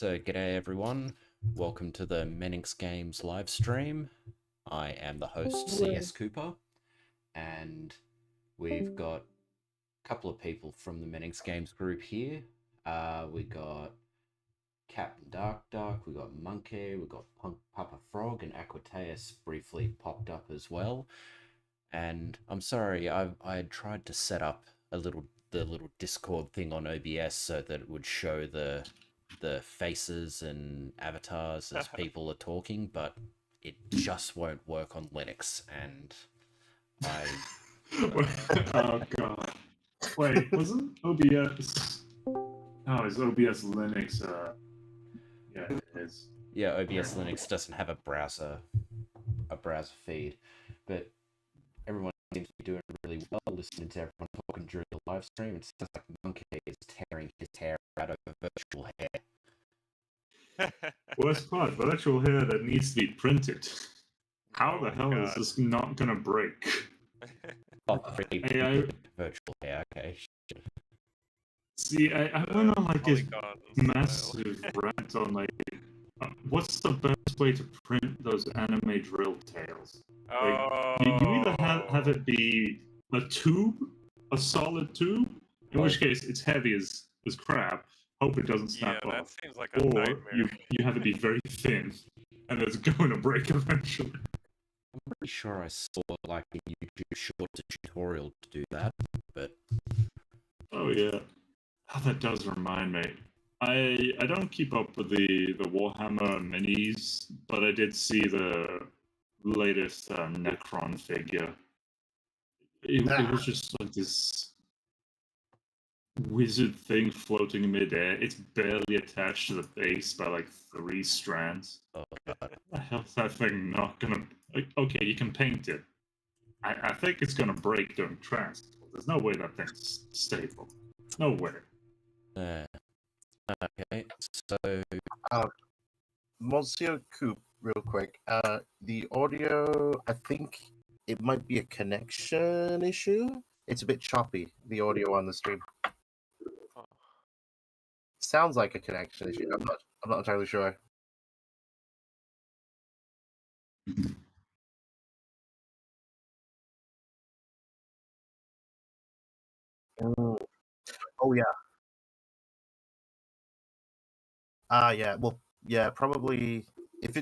G'day everyone. Welcome to the Menix Games live stream. I am the host, CS Cooper, and we've got a couple of people from the Menix Games group here. We got Captain Dark, we got Monkey, we got Papa Frog, and Aquateus briefly popped up as well. And I'm sorry, I had tried to set up the little Discord thing on OBS so that it would show the faces and avatars as people are talking, but it just won't work on Linux, and I... Oh god. Wait, wasn't OBS... Oh, is OBS Linux, yeah, it is. Yeah, OBS Linux doesn't have a browser feed, but everyone seems to be doing really well listening to everyone talking during the live stream. It sounds like Monkey is tearing his hair out of a virtual hair. Worst part, virtual hair that needs to be printed. How the hell is this not gonna break? Virtual hair, okay. See, I don't know, like, his massive rant on, like, what's the best way to print those anime drill tails? Like, you either have it be a tube, a solid tube, in which case it's heavy as crap, hope it doesn't snap off. That seems like a or nightmare. you have it be very thin, and it's going to break eventually. I'm pretty sure I saw like a YouTube short tutorial to do that, but... Oh yeah. Oh, that does remind me. I don't keep up with the Warhammer minis, but I did see the latest Necron figure. It was just like this wizard thing floating in midair. It's barely attached to the base by like 3 strands. Oh god. What the hell's that thing not gonna... Like, okay, you can paint it. I think it's gonna break during transport. There's no way that thing's stable. No way. Okay, so... Monsieur Coop, real quick. The audio, I think it might be a connection issue. It's a bit choppy, the audio on the stream. Sounds like a connection issue. I'm not entirely sure. Oh yeah. Yeah. Well, yeah. Probably if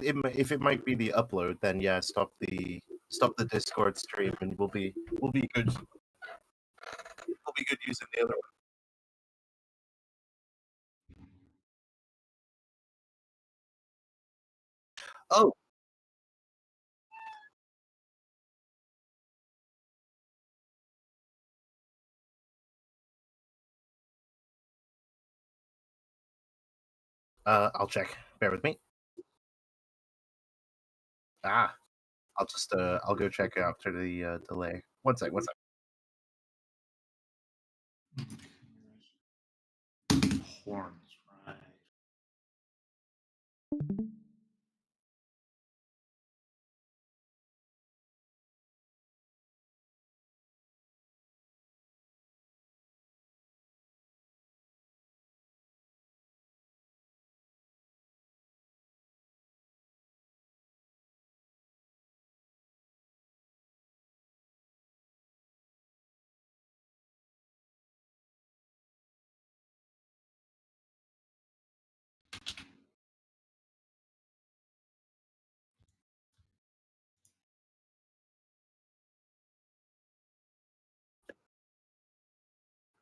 it might be the upload, then yeah. Stop the Discord stream, and we'll be good. We'll be good using the other one. Oh. I'll check. Bear with me. I'll go check after the delay. One sec. Horns, right.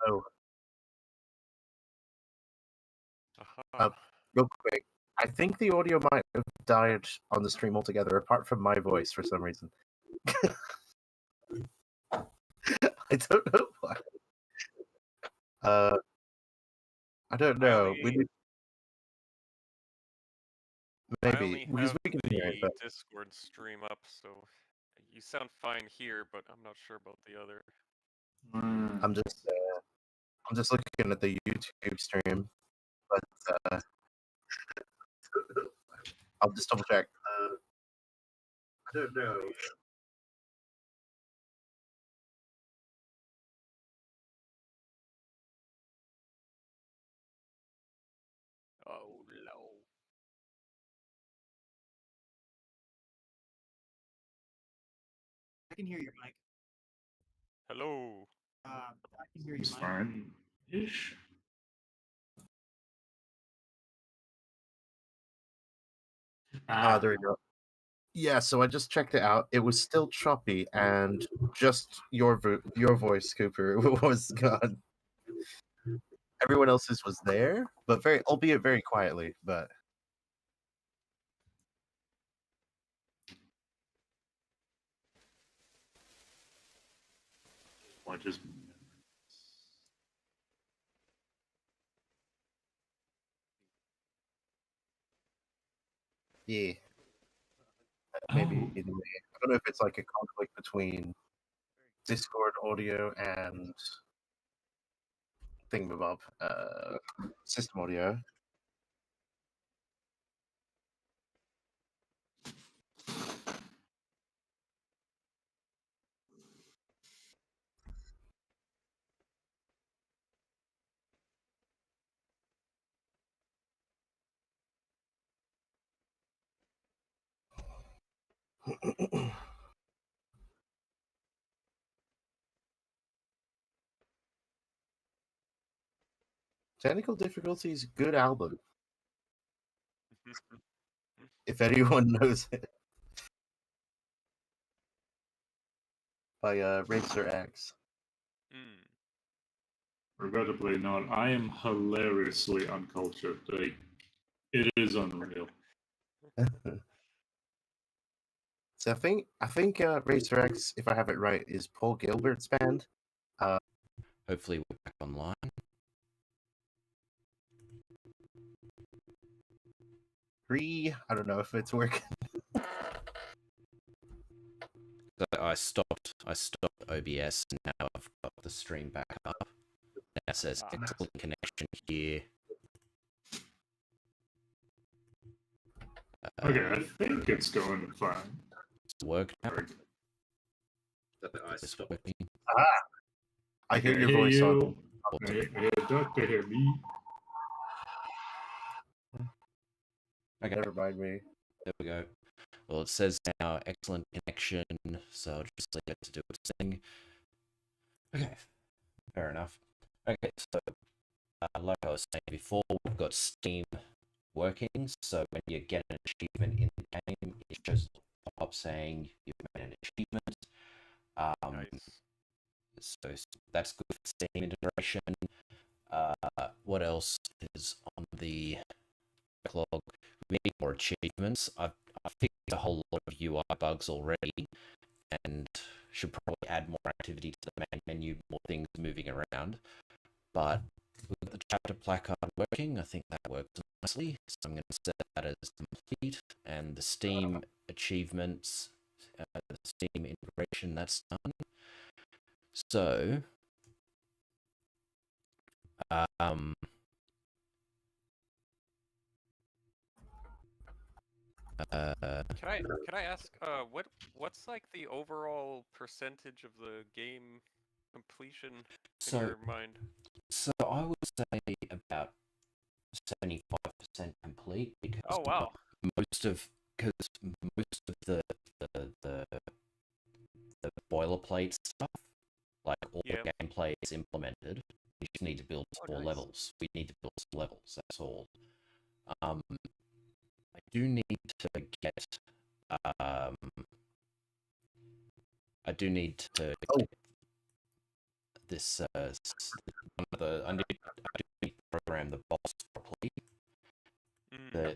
Oh. Real quick, I think the audio might have died on the stream altogether, apart from my voice for some reason. I don't know why. I don't know. Maybe because we can hear it, but Discord stream up, so you sound fine here, but I'm not sure about the other. I'm just looking at the YouTube stream, but I'll just double check. I don't know. Oh, Lord. can hear your mic. Hello. I can hear your It's mic. fine-ish. There we go. Yeah, so I just checked it out. It was still choppy, and just your voice, Cooper, was gone. Everyone else's was there, but albeit very quietly. But I just yeah, maybe Oh. either way. I don't know if it's like a conflict between Discord audio and Thingamabob system audio. Technical Difficulties, good album. If anyone knows it. By Racer X. Regrettably not. I am hilariously uncultured. Like, it is unreal. So I think Racer X, if I have it right, is Paul Gilbert's band. Hopefully we're back online. I don't know if it's working. So I stopped OBS, and now I've got the stream back up. Now it says excellent connection here. Okay, I think it's going fine. It's working. It's working. I hear your voice on. Doctor, hear me. Okay. Never mind me. There we go. Well, it says now excellent connection, so I'll just leave it to do its thing. Okay, fair enough. Okay, so like I was saying before, we've got Steam working, so when you get an achievement in the game, it shows up saying you've made an achievement. Nice. So that's good for Steam integration. What else is on the backlog? We need more achievements. I've fixed a whole lot of UI bugs already, and should probably add more activity to the main menu, more things moving around. But with the chapter placard working, I think that works nicely. So I'm going to set that as complete, and the Steam achievements, the Steam integration, that's done. So, Can I ask what's like the overall percentage of the game completion in your mind? So I would say about 75% complete, because most of the boilerplate stuff, like all the gameplay is implemented. We just need to build more levels. We need to build some levels. That's all. I do need to get. I do need to get this. I need to program the boss properly.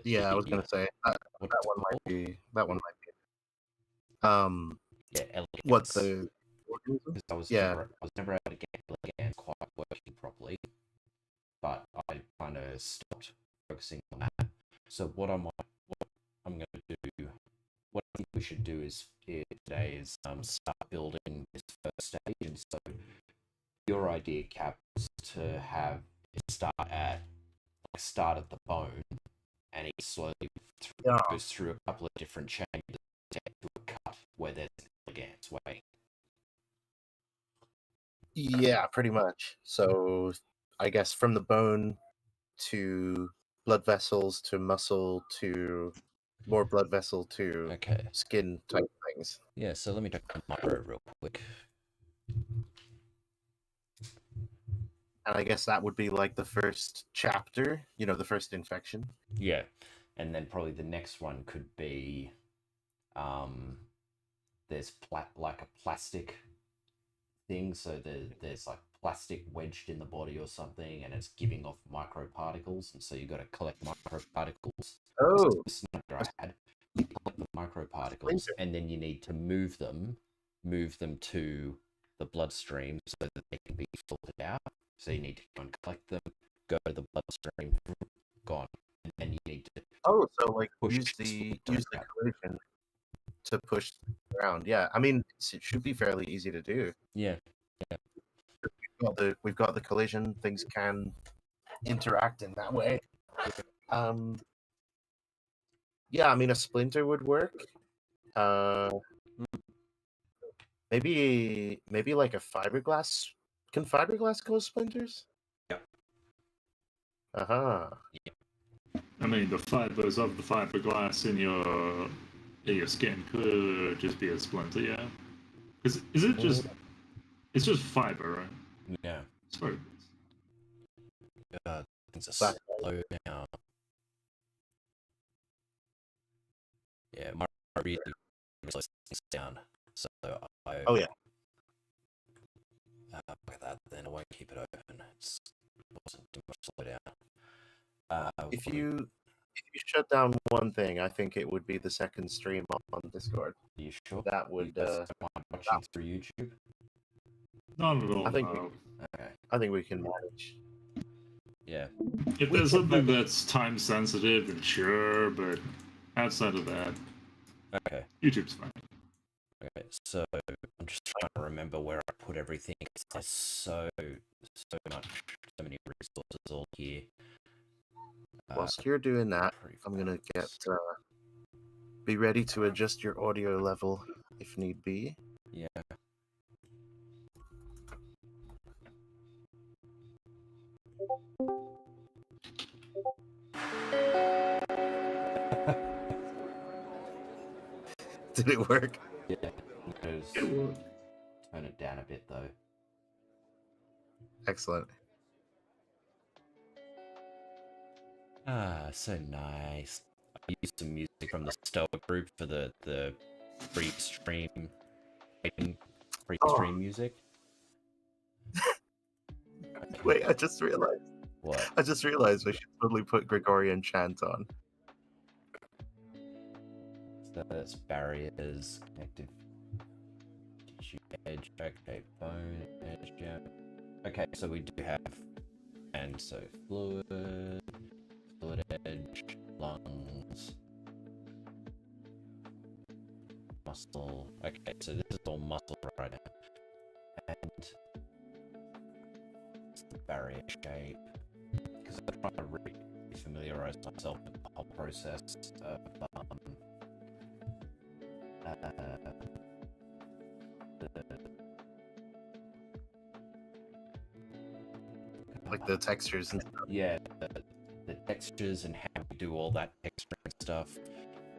Yeah, I was gonna say that one might be. Yeah, elegance. What the? Because I was never able to get elegance quite working properly, but I kind of stopped focusing on that. So what I'm going to do, what I think we should do today is start building this first stage. And so your idea, Cap, was to have it start at the bone, and it slowly goes through a couple of different chambers to a cut where there's elegance waiting. Yeah, pretty much. So I guess from the bone to blood vessels to muscle to more blood vessel to skin type things. Yeah, so let me check the micro real quick. And I guess that would be like the first chapter, the first infection. Yeah, and then probably the next one could be, there's like a plastic thing, so there's like plastic wedged in the body or something, and it's giving off microparticles, and so you got to collect microparticles. Oh, I had. You collect the microparticles, and then you need to move them to the bloodstream so that they can be filtered out. So you need to go and collect them, go to the bloodstream, gone, and then you need to. Oh, so like push use the collision to push around. Yeah, I mean it should be fairly easy to do. Yeah. We've got the collision. Things can interact in that way. Yeah, I mean a splinter would work. Maybe like a fiberglass. Can fiberglass cause splinters? Yeah. I mean, the fibers of the fiberglass in your skin could just be a splinter, yeah. Is it just? It's just fiber, right? Yeah. Sorry. Things are slow down. Yeah, my really slows things down. So I. Oh yeah. Look at that. Then I won't keep it open. It wasn't too much slow down. If you shut down one thing, I think it would be the second stream on Discord. Are you sure? That would. Watching through YouTube. Not at all. I think. Okay. I think we can manage. Yeah. If there's something that's time sensitive, then sure. But outside of that, Okay. YouTube's fine. Okay. So I'm just trying to remember where I put everything. There's so many resources all here. Whilst you're doing that, I'm gonna be ready to adjust your audio level if need be. Yeah. Did it work? Yeah. Turn it down a bit though. Excellent. So nice. I used some music from the Stoa group for the free stream music. Wait, I just realized. What? I just realized we should totally put Gregorian chant on. So that's barriers, connective tissue edge, okay, bone edge, yeah. Okay, so we do have, and so fluid edge, lungs, muscle. Okay, so this is all muscle right now. And it's the barrier shape. Because I'm trying to re-familiarize myself with the whole process of like the textures and stuff. Yeah, the textures and how we do all that texturing stuff.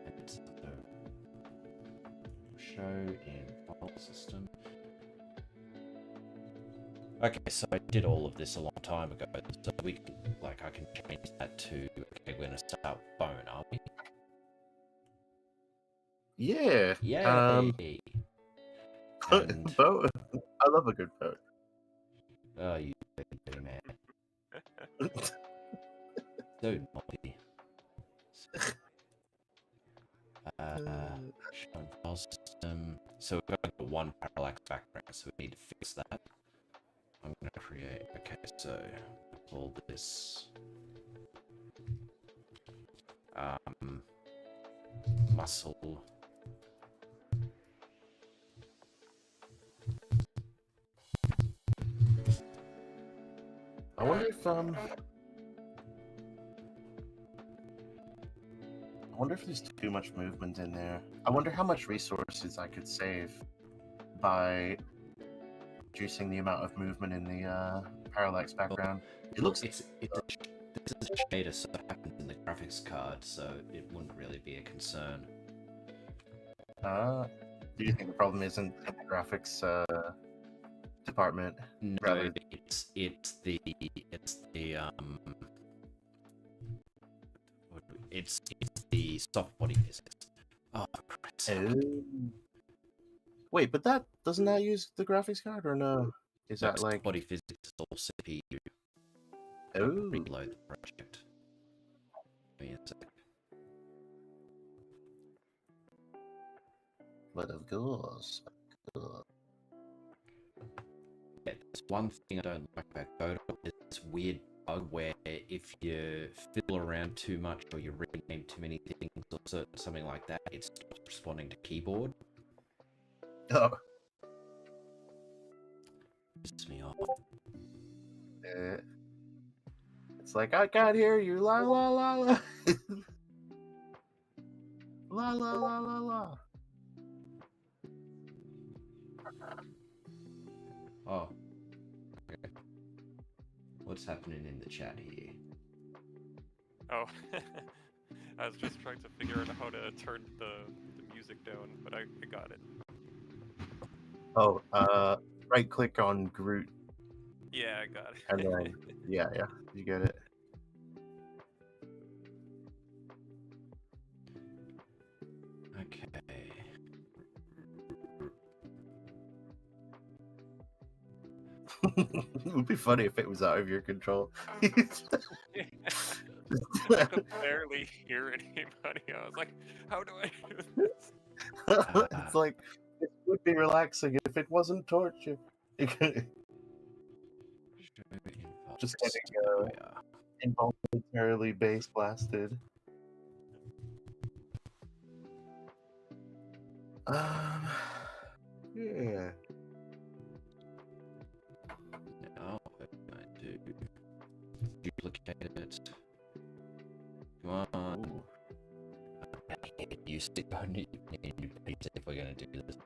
And so show in file system. Okay, so I did all of this a long time ago, so we can, like, I can change that to, okay, we're gonna start bone, are we? Yeah. Yay! And, Boat. I love a good boat. oh, you dirty man. So naughty. Show file system. So we've got one parallax background, so we need to fix that. I'm gonna create, okay, so call this muscle. I wonder if there's too much movement in there. I wonder how much resources I could save by reducing the amount of movement in the parallax background. It looks. This is a shader, so it happens in the graphics card, so it wouldn't really be a concern. Do you think the problem isn't in the graphics department? No, rather- it's the soft body physics. Oh, Christ. Wait, but that doesn't that use the graphics card or no? Is that Soft like body physics is all CPU? oh? Reload the project. Give me a sec. But of course. Yeah, there's one thing I don't like about Godot. There's this weird bug where if you fiddle around too much or you rename too many things or something like that, it stops responding to keyboard. Oh. Pisses me off. It's like I can't hear you. La la la la. La la la la la. Oh. Okay. What's happening in the chat here? Oh, I was just trying to figure out how to turn the music down, but I got it. Oh, right click on Groot Yeah, I got it. and then yeah, you get it. Okay. It would be funny if it was out of your control. I could barely hear anybody. I was like, how do I do this? It's like it would be relaxing if it wasn't torture. Just getting involuntarily bass blasted. Yeah. Now what can I do? Duplicate it. Come on. Ooh. You sit on your PC if we're gonna do this.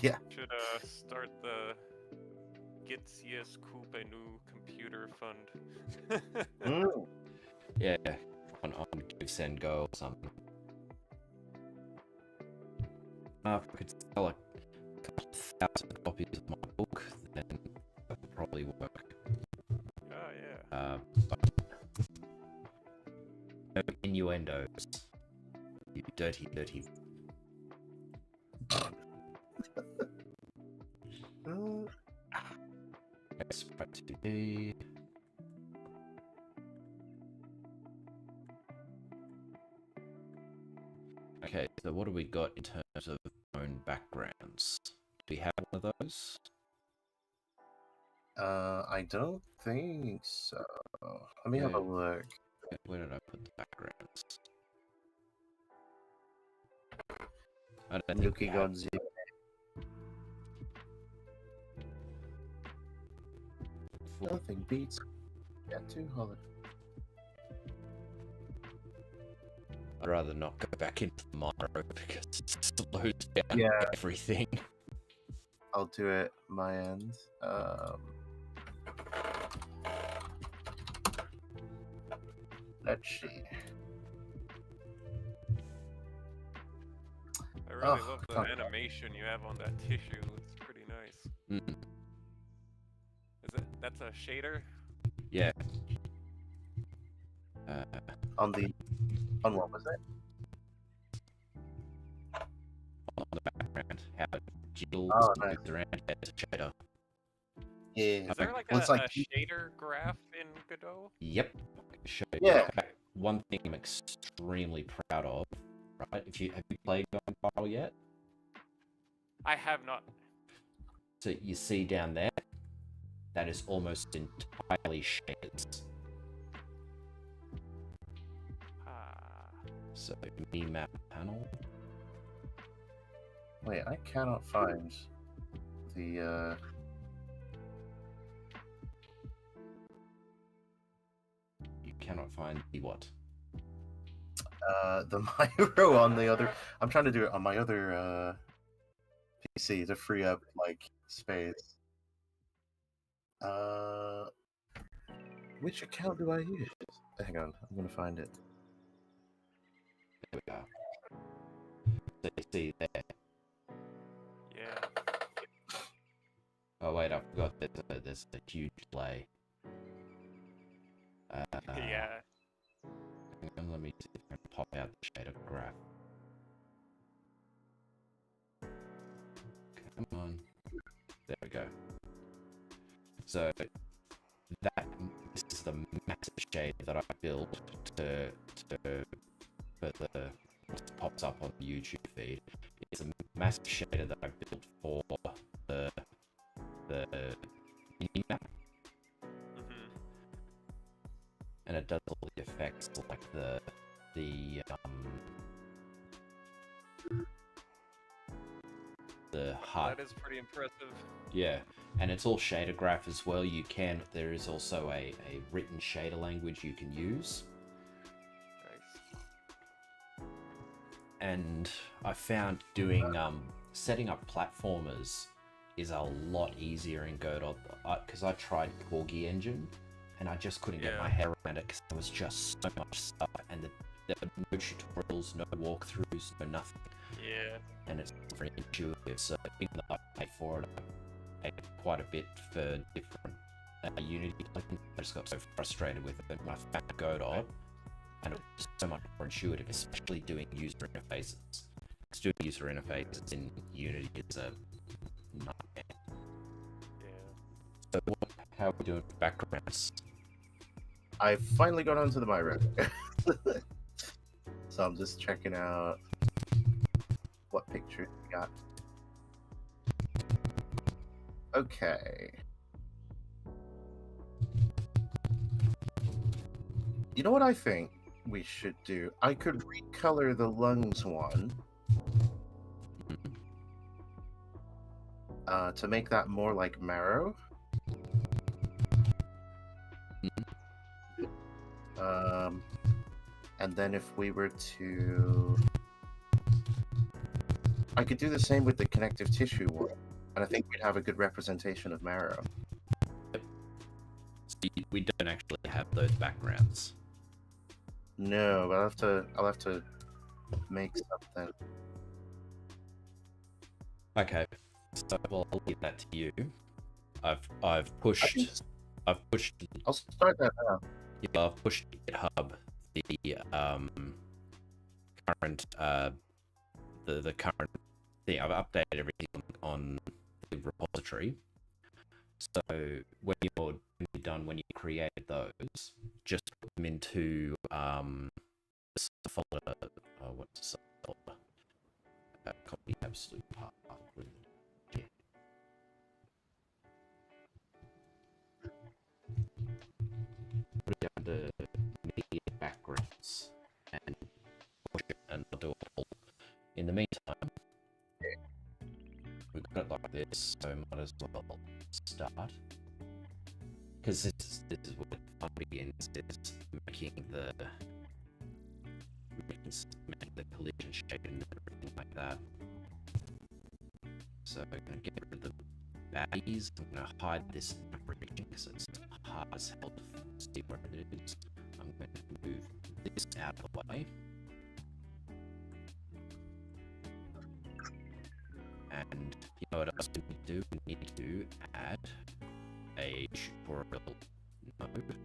Yeah. Should start the Get CS Coop a new computer fund. Mm. Yeah, on Give Send Go or something. If I could sell a couple of thousand copies of my book, then that would probably work. Oh yeah. But no innuendos. You dirty, dirty. Sprite 2D. Okay, so what do we got in terms of phone backgrounds? Do we have one of those? I don't think so. Let me have a look. Where did I put the backgrounds? I don't think we Nuki have. Godzilla. Nothing beats too hard. I'd rather not go back into the Miro because it slows down Yeah. everything. I'll do it my end. Let's see. I really love the animation you have on that tissue. It's pretty nice. Mm. That's a shader? Yeah. On what was it? On the background, how it jiggles nice. moves around as a shader. Yeah. Is there like Well, a, it's like- a shader graph in Godot? Yep. Show you. Yeah. One thing I'm extremely proud of, right? Have you played Gunpile yet? I have not. So you see down there, that is almost entirely shaders. So map panel. Wait, I cannot find the You cannot find the what? the Miro on the other. I'm trying to do it on my other PC to free up like space. Which account do I use? Hang on, I'm gonna find it. There we go. So you see there, God, there's a huge delay. Yeah. Hang on, let me see if I can pop out the shader graph. Come on. There we go. So this is the massive shader that I built for the what pops up on the YouTube feed. It's a massive shader that I built for the mini map. And it does all the effects like the heart. That is pretty impressive. Yeah, and it's all shader graph as well. There is also a written shader language you can use. Nice. And I found doing setting up platformers is a lot easier in Godot because I tried Corgi Engine and I just couldn't get my head around it because there was just so much stuff and there were no tutorials, no walkthroughs, no nothing. Yeah. And it's very intuitive. So even though I paid for it, I paid quite a bit for different Unity plugins. I just got so frustrated with it when I found Godot, and it was so much more intuitive, especially doing user interfaces. Because doing user interfaces in Unity is a nightmare. Yeah. So how are we doing for backgrounds? I finally got onto the Myra. So I'm just checking out what picture we got. Okay. You know what I think we should do? I could recolor the lungs one to make that more like marrow. And then if we were to... I could do the same with the connective tissue one, and I think we'd have a good representation of marrow. See, we don't actually have those backgrounds. No, but I'll have to make something. Okay, so well, I'll leave that to you. I've pushed. I'll start that now. Yeah, I've pushed GitHub the current the current thing. I've updated everything on the repository. So when you're done, when you create those, just put them into the folder. What's the folder? Copy absolute path. Yeah. Put it under media backgrounds and push it, and I'll do a poll. In the meantime, we've got it like this, so might as well start. Because this is where the fun begins, is making the collision shape and everything like that. So I'm going to get rid of the baddies. I'm going to hide this region because it's hard as hell to see where it is. I'm going to move this out of the way. And you know what else we need to do? We need to add a tutorial node.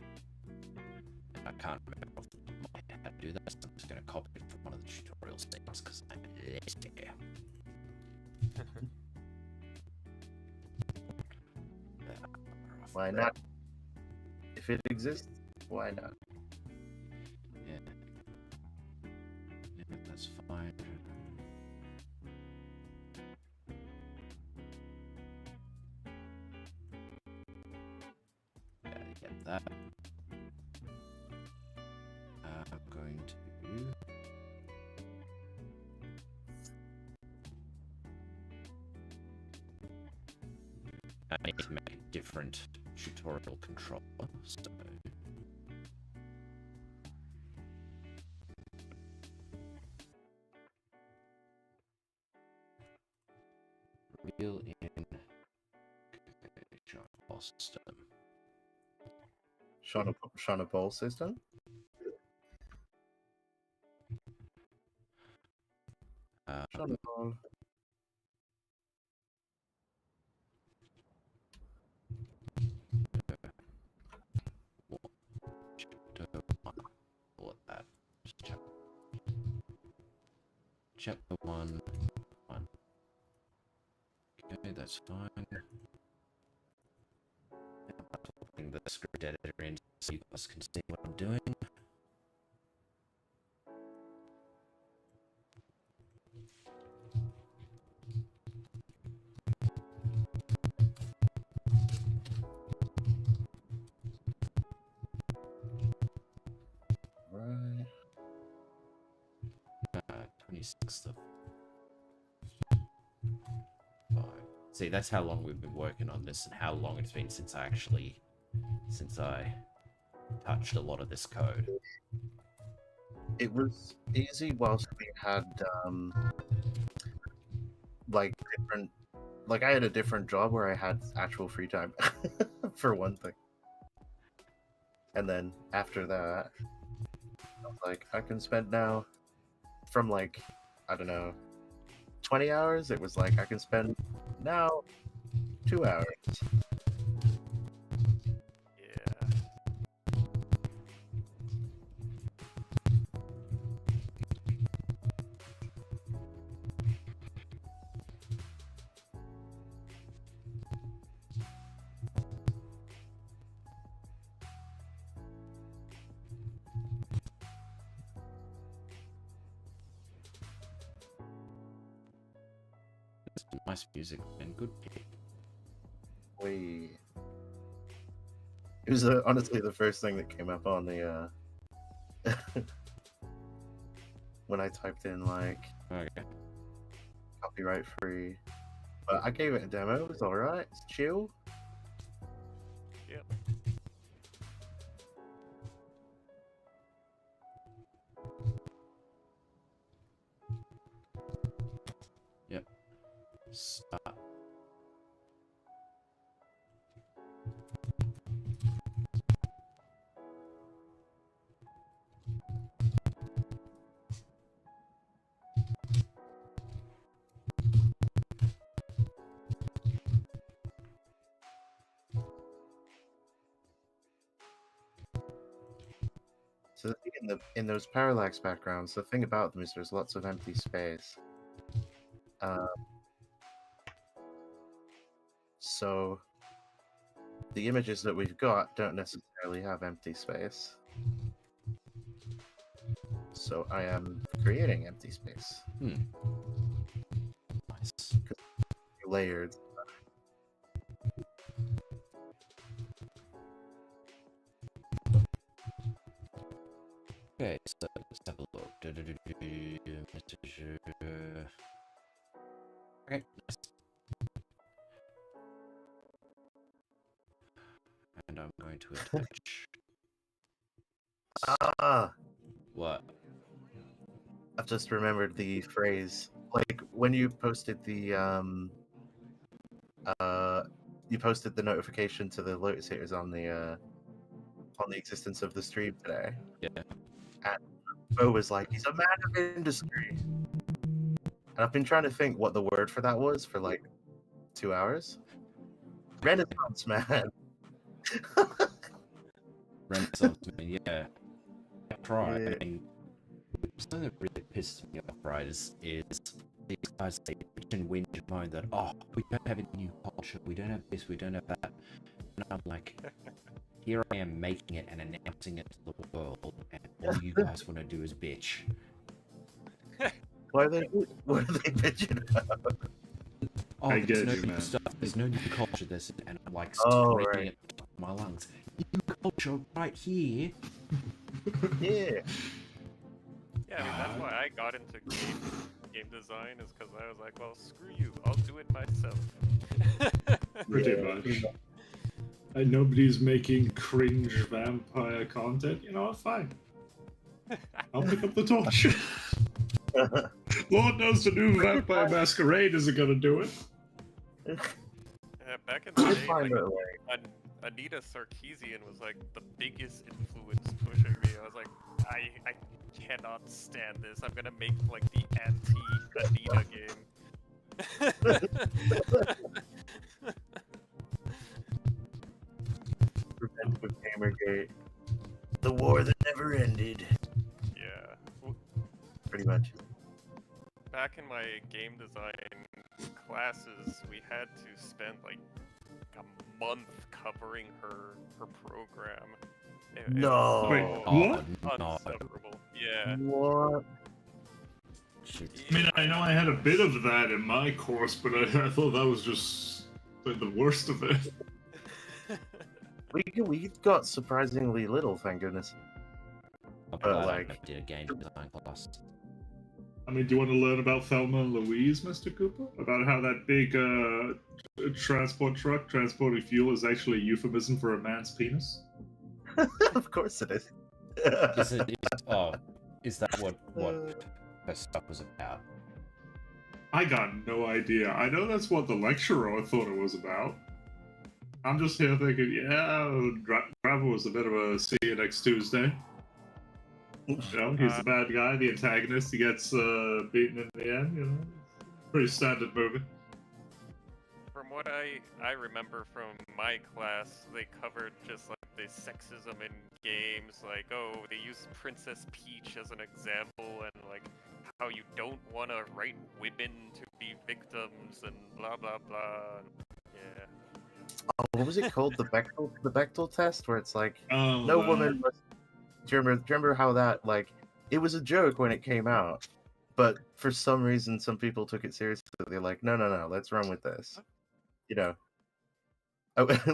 And I can't remember off the top of my head how to do that, so I'm just going to copy it from one of the tutorial things because I'm lazy. Why not? If it exists, why not? Yeah. Yeah, that's fine. Get that. I'm going to I need to make a different tutorial controller, so real in system. Shauna Bowl system? Shauna Bowl. chapter 1. Okay, that's fine. Now I'm putting the script editor in so you guys can see what I'm doing. Right. 26th of 5. See, that's how long we've been working on this and how long it's been since I touched a lot of this code. It was easy whilst we had like different, like I had a different job where I had actual free time for one thing, and then after that I was like, I can spend now from like, I don't know, 20 hours, it was like I can spend now 2 hours. Yeah. It's nice music and good pick. It was honestly the first thing that came up on the when I typed in like Okay. copyright free, but I gave it a demo. It was all right. It's chill. Yep. Yep. Start. So the thing in those parallax backgrounds, the thing about them is there's lots of empty space. So the images that we've got don't necessarily have empty space. So I am creating empty space. Nice. Layered. Okay, so let's have a look. Okay, nice. And I'm going to attach. Ah! What? I've just remembered the phrase. Like when you posted the notification to the Lotus Hitters on the existence of the stream today. Yeah. And Bo was like, he's a man of industry. And I've been trying to think what the word for that was for like 2 hours. Renaissance man. Renaissance man, yeah. Try. Yeah. I mean, something that really pisses me off, right, is these guys, they bitch and whinge and moan that, oh, we don't have a new culture, we don't have this, we don't have that. And I'm like, here I am making it and announcing it to the world, and all you guys want to do is bitch. What are they bitching about? Oh, I there's get no you, new man. stuff, there's no new culture, and I'm like Oh, screaming right. at the top of my lungs. New culture right here. Yeah. Yeah, I mean, that's why I got into game design, is because I was like, well, screw you, I'll do it myself. Pretty much. And nobody's making cringe vampire content. You know what? Fine. I'll pick up the torch. Lord knows the new Vampire Masquerade isn't gonna do it. Back in the I'd day, find like, a way. Anita Sarkeesian was like the biggest influence pushing me. I was like, I cannot stand this. I'm gonna make like the anti-Anita game. Revenge of Gamergate. The war that never ended. Yeah. Pretty much. back in my game design classes, we had to spend like a month covering her program. No. Wait, was what? unsufferable. Yeah. What? Shoot. I mean, I know I had a bit of that in my course, but I thought that was just like the worst of it. We got surprisingly little, thank goodness. I'm But, glad like- I did a game design class. I mean, do you want to learn about Thelma and Louise, Mr. Cooper? About how that big transport truck transporting fuel is actually a euphemism for a man's penis? Of course it is. Is that what her stuff was about? I got no idea. I know that's what the lecturer thought it was about. I'm just here thinking, yeah, Gravel was a bit of a see you next Tuesday. You know, he's the bad guy, the antagonist. He gets beaten in the end. You know, pretty standard movie. From what I remember from my class, they covered just like the sexism in games, like, oh, they use Princess Peach as an example, and like how you don't want to write women to be victims, and blah blah blah. Yeah. Oh, what was it called? The Bechdel test, where it's like Oh, no woman must. Do you remember how that, like, it was a joke when it came out, but for some reason some people took it seriously. They're like, no, let's run with this. You know,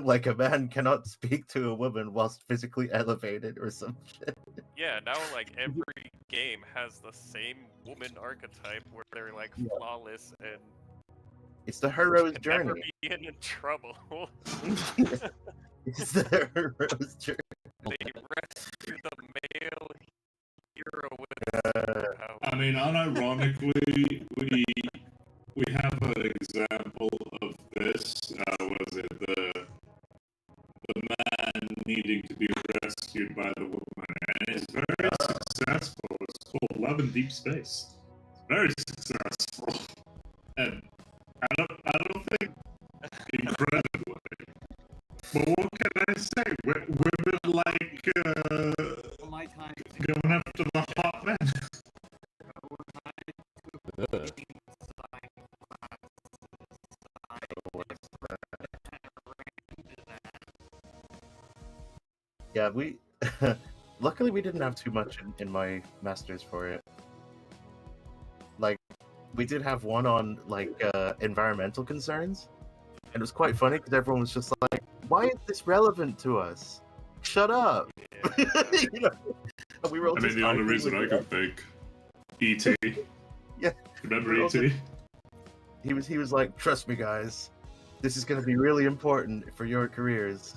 like a man cannot speak to a woman whilst physically elevated or some shit. Yeah, now like every game has the same woman archetype where they're like flawless and It's the hero's can journey. never be in trouble. It's the hero's journey. They rescue the male hero with power. I mean, unironically, we have an example of this. Was it the man needing to be rescued by the woman, and it's very successful. It's called Love in Deep Space. It's very successful, and I don't think incredibly. But what can I say? Women like My time going after the hot men. Ugh. Yeah, we luckily we didn't have too much in my masters for it. Like, we did have one on like environmental concerns, and it was quite funny because everyone was just like, "Why is this relevant to us? Shut up!" You know, and we were all I mean, just the only arguing reason with I it. could think, E.T. Yeah. Remember We're also- E.T.? He was like, "Trust me, guys, this is going to be really important for your careers.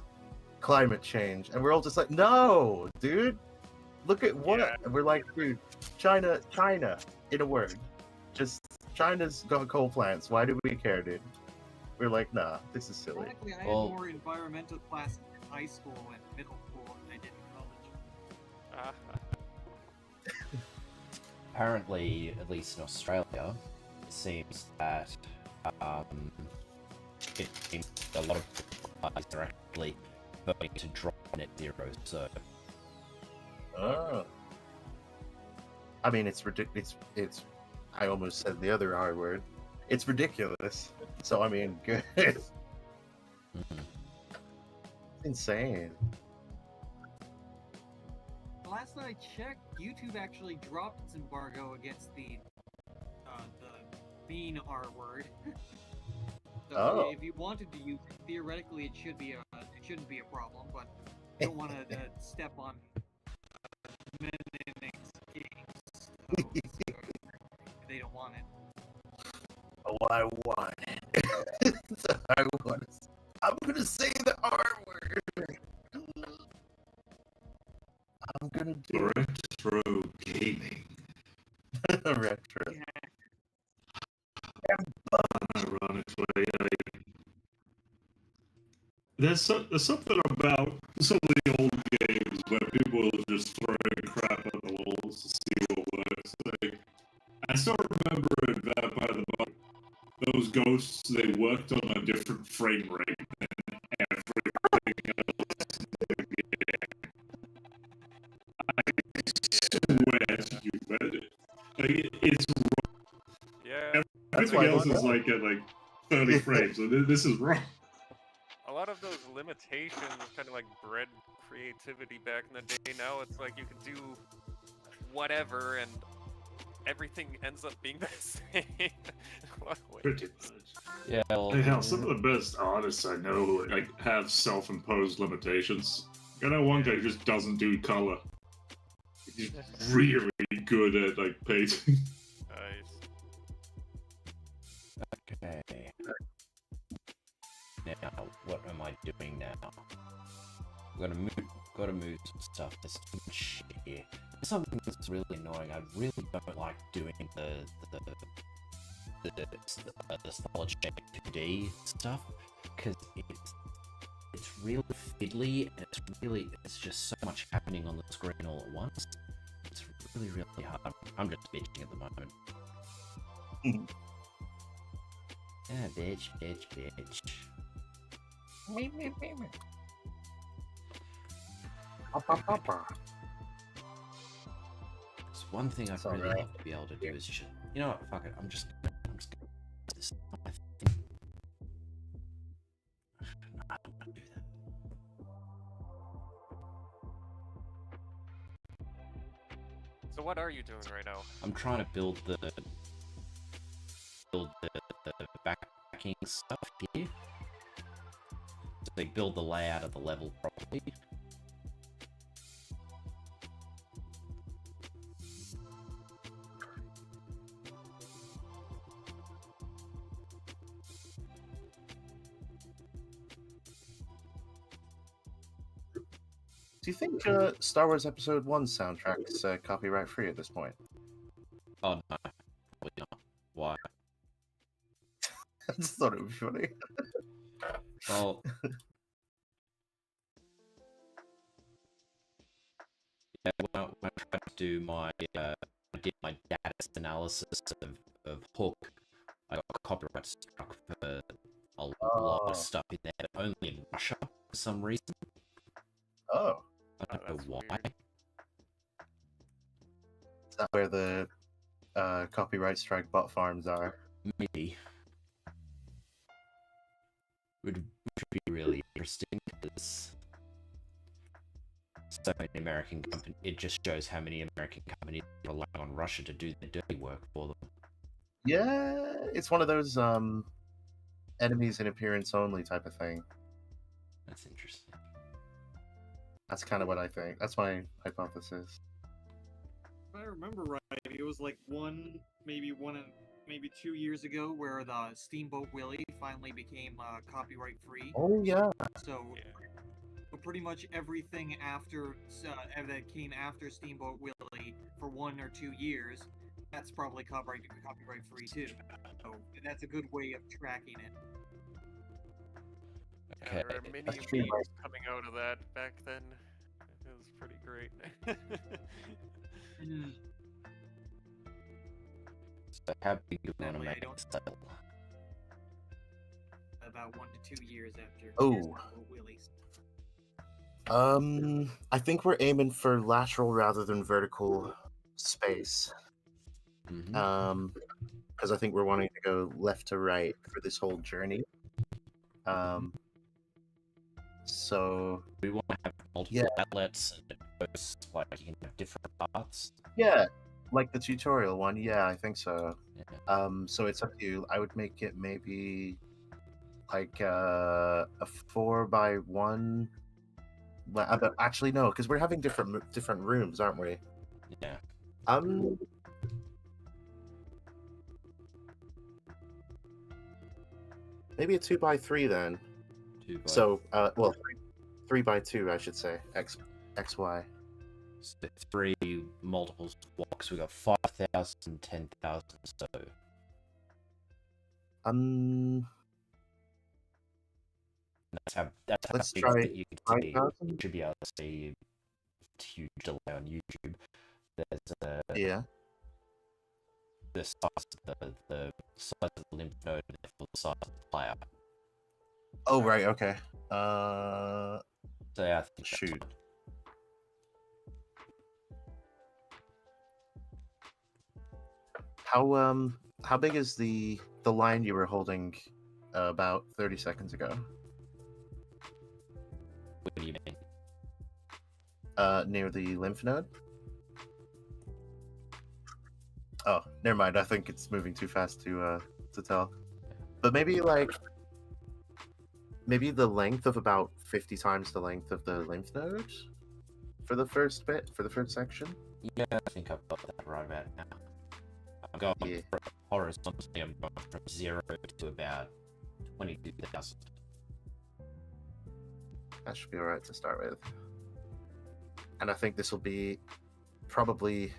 Climate change." And we're all just like, "No, dude, look at what." Yeah. And we're like, "Dude, China, in a word, just China's got coal plants. Why do we care, dude?" We're like, "Nah, this is silly." Technically, I had Well- more environmental classes in high school and middle school than I did in college. Apparently, at least in Australia, it seems that it seems a lot of guys are actually voting to drop net zero. So Oh. I mean, it's ridiculous. It's. I almost said the other R word. It's ridiculous. So I mean, good. It's mhm. insane. Last I checked, YouTube actually dropped its embargo against the mean R word. So Oh. if you wanted to use it, theoretically it shouldn't be a problem, but you don't want to step on Menning's games. So, they don't want it. Oh, I want it. I want it. I'm gonna say the R word. I'm gonna do Retro gaming. retro. Ironically, there's something about some of the old games where people are just throwing crap at the walls to see what works. Like, I still remember in Vampire the Bot, those ghosts, they worked on a different frame rate than everything else in the game. I swear to you, but like, it's everything else is like at like 30 frames. So this is wrong. A lot of those limitations kind of like bred creativity back in the day. Now it's like you can do whatever and everything ends up being the same. Pretty much. Yeah. Well, Hey, hell, some of the best artists I know like have self-imposed limitations. I know one guy who just doesn't do color. He's really good at like painting. Nice. Okay. Now, what am I doing now? Gotta move some stuff. There's too much shit here. Something that's really annoying. I really don't like doing the solid shape 2D stuff because it's really fiddly and it's just so much happening on the screen all at once. It's really hard. I'm just bitching at the moment. Bitch. So one thing I'd really love to be able to do is just, you know what, fuck it, I'm just gonna this my thing. No, I don't want to do that. So what are you doing right now? I'm trying to build the backing stuff here. So they build the layout of the level properly. Do you think Star Wars Episode 1 soundtrack's copyright free at this point? Oh no, probably not. Why? I just thought it was funny. Well, yeah, when I tried to do my, I did my data analysis of Hook, I got copyright struck for a lot of stuff in there, but only in Russia for some reason. Oh. I don't know why. Weird. Is that where the copyright strike bot farms are? Maybe. Would be really interesting because so many American companies. It just shows how many American companies rely on Russia to do the dirty work for them. Yeah, it's one of those enemies in appearance only type of thing. That's interesting. That's kind of what I think. That's my hypothesis. If I remember right, it was like maybe 2 years ago where the Steamboat Willie finally became copyright free. Oh yeah. So, so pretty much everything after that came after Steamboat Willie for 1 or 2 years, that's probably copyright free too. So that's a good way of tracking it. Okay. Yeah, there are many That's true, memes right. coming out of that back then. It was pretty great. So how big do you want to Sadly, I make don't- it sell? About 1 to 2 years after Oh. Steamboat Willie's. I think we're aiming for lateral rather than vertical space. Mm-hmm. Because I think we're wanting to go left to right for this whole journey. So We want to have multiple outlets and it goes like you can have different paths. yeah, like the tutorial one. Yeah, I think so. Yeah. So it's up to you. I would make it maybe like a 4x1. But actually, no, because we're having different rooms, aren't we? Yeah. Maybe a 2x3 then. 2 by So, well, 3x2, I should say. XY. 3 multiples blocks. We got 5,000, 10,000. So that's how Let's big try that you can see. 5,000. You should be able to see a huge delay on YouTube. There's Yeah. the size of the size of the lymph node and therefore the size of the player. Oh, right. Okay. So yeah, I think that's Shoot. fine. How big is the line you were holding about 30 seconds ago? What do you mean? Near the lymph node? Oh, never mind. I think it's moving too fast to tell. But maybe the length of about 50 times the length of the lymph node for the first bit, for the first section. Yeah, I think I've got that right about now. I'm going horizontally. I'm going from 0 to about 22,000. That should be alright to start with. And I think this will be probably.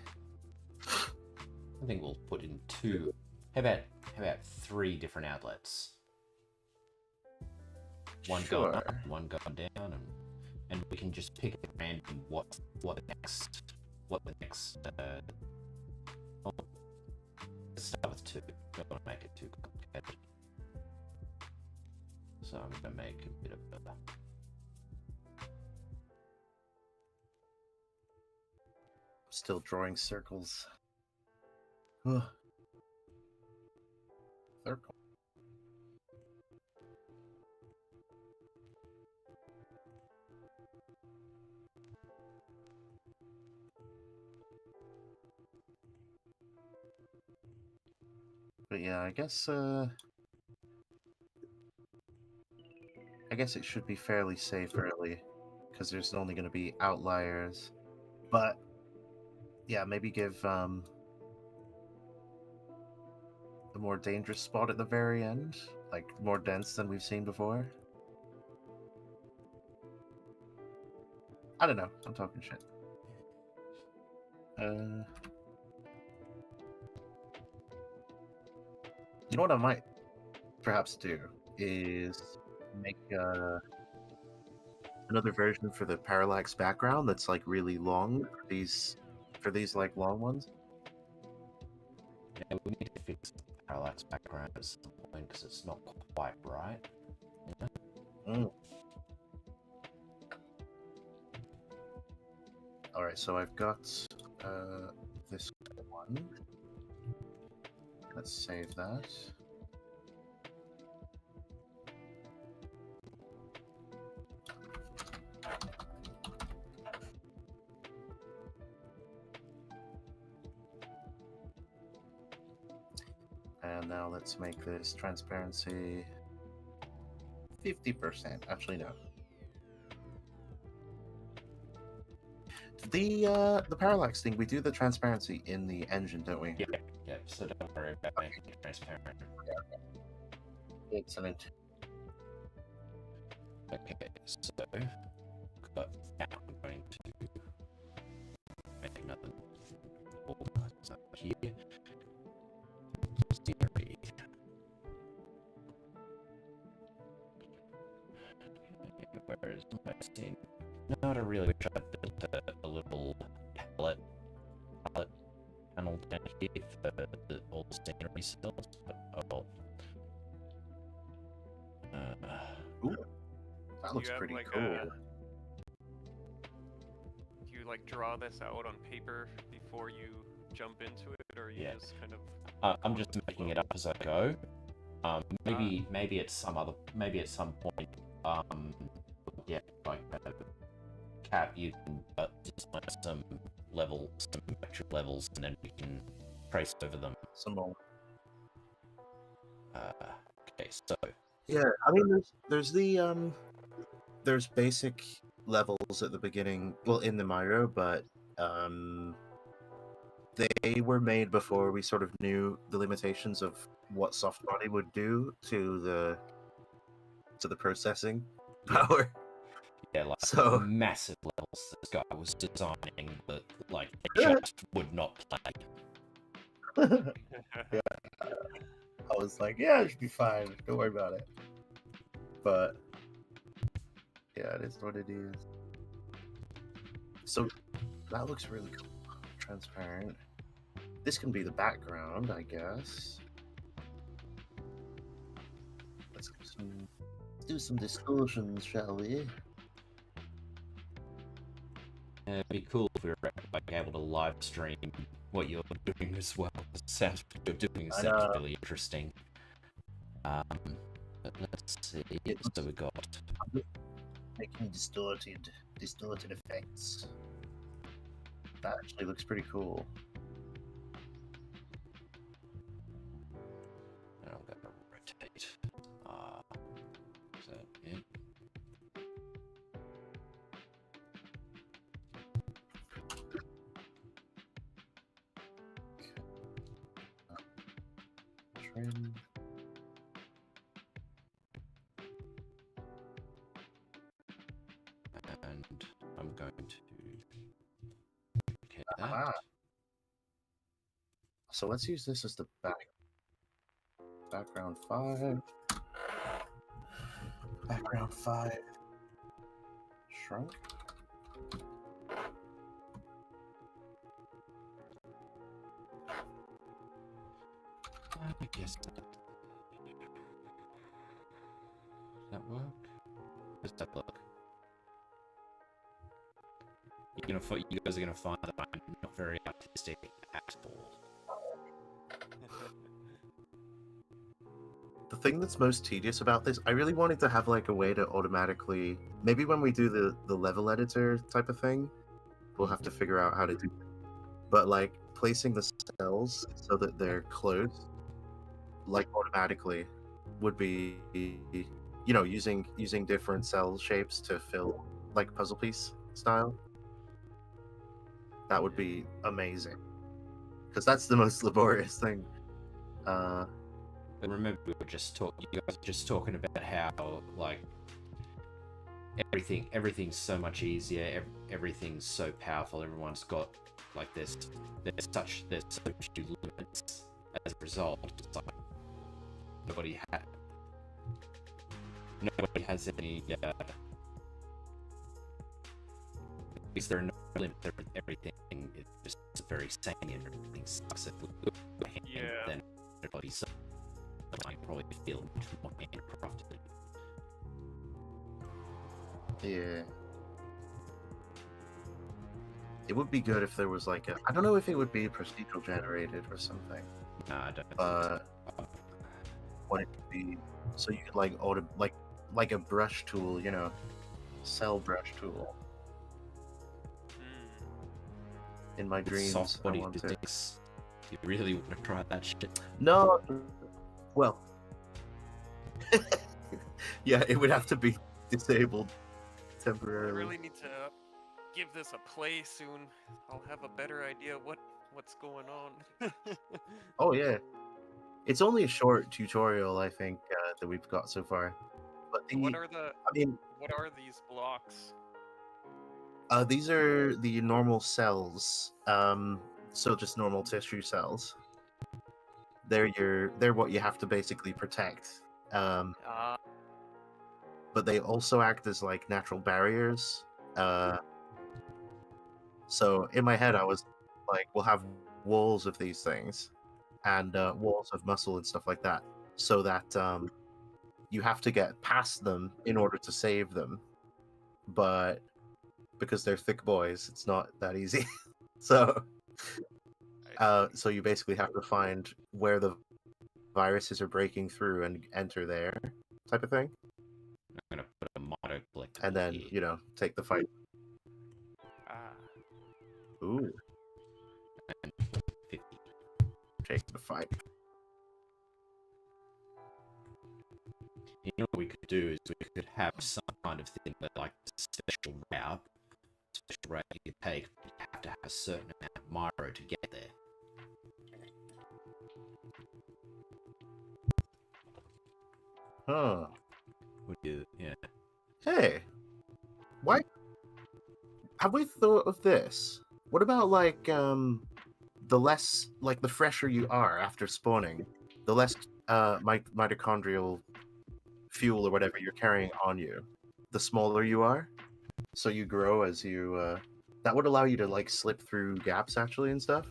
I think we'll put in 2. How about 3 different outlets? One going up, one going down, and we can just pick at random what the next. Let's start with 2. Don't want to make it too complicated. So I'm going to make a bit of a. Still drawing circles. Circle. But yeah, I guess it should be fairly safe early, because there's only going to be outliers. But yeah, maybe give a more dangerous spot at the very end, like more dense than we've seen before. I don't know. I'm talking shit. You know what I might perhaps do is make another version for the parallax background that's like really long for these like long ones. Yeah, we need to fix the parallax background at some point because it's not quite right. Yeah. All right, so I've got this one. Let's save that. And now let's make this transparency 50%. Actually, no. The parallax thing, we do the transparency in the engine, don't we? Yeah, so don't worry about making it transparent. Excellent. Okay, so now I'm going to make another here. Theory. Where is my scene? No, I really wish I built a little palette panel down here for the old scenery stills, but oh well. Ooh, that looks pretty like cool. Do you like draw this out on paper before you jump into it, or you just kind of? I'm just making it up as I go. Maybe at some point. Yeah, like Cap, you can design some actual levels, and then we can trace over them. Some more. Okay, so yeah, I mean, there's basic levels at the beginning, well, in the Myro, but they were made before we sort of knew the limitations of what Softbody would do to the processing power. Yeah, like so massive levels this guy was designing, but like they just would not play. Yeah. I was like, yeah, it should be fine. Don't worry about it. But yeah, it is what it is. So that looks really cool. Transparent. This can be the background, I guess. Let's do some distortions, shall we? It'd be cool if we were like able to live stream what you're doing as well. Sounds what you're doing sounds really interesting. But let's see. So we got making distorted effects. That actually looks pretty cool. And I'm gonna rotate. Is that it? Trim. And I'm going to duplicate that. Ah. So let's use this as the background 5. Background 5. Shrunk. I guess that. Does that work? Does that look? You guys are gonna find that I'm not very artistic at all. The thing that's most tedious about this, I really wanted to have like a way to automatically, maybe when we do the level editor type of thing, we'll have to figure out how to do it. But like placing the cells so that they're closed, like automatically, would be, using different cell shapes to fill like puzzle piece style. That would be amazing, because that's the most laborious thing. But remember, you guys were just talking about how like everything's so much easier. Everything's so powerful. Everyone's got like there's such few limits. As a result, it's like nobody has any. Is there no limit? Everything is just very sane and everything sucks. Then everybody's I probably feel much more handcrafted. Yeah. It would be good if there was like I don't know if it would be procedural generated or something. No, I don't. What it could be, so you could like a brush tool, cell brush tool. In my dreams, soft body physics. You really want to try that shit? No. Well, yeah, it would have to be disabled temporarily. I really need to give this a play soon. I'll have a better idea what's going on. Oh yeah, it's only a short tutorial, I think, that we've got so far. But what are these blocks? These are the normal cells. So just normal tissue cells. They're what you have to basically protect. But they also act as like natural barriers. So in my head, I was like, we'll have walls of these things, and walls of muscle and stuff like that, so that you have to get past them in order to save them. But because they're thick boys, it's not that easy. So you basically have to find where the viruses are breaking through and enter there, type of thing. I'm gonna put a motto click. And then, take the fight. Ooh. And 50. Take the fight. You know what we could do is we could have some kind of thing that like special route you could take, but you have to have a certain amount of Myro to get there. Huh. Would you, yeah. Hey, why have we thought of this? What about like the fresher you are after spawning, the less mitochondrial fuel or whatever you're carrying on you, the smaller you are, so you grow as you. That would allow you to like slip through gaps actually and stuff.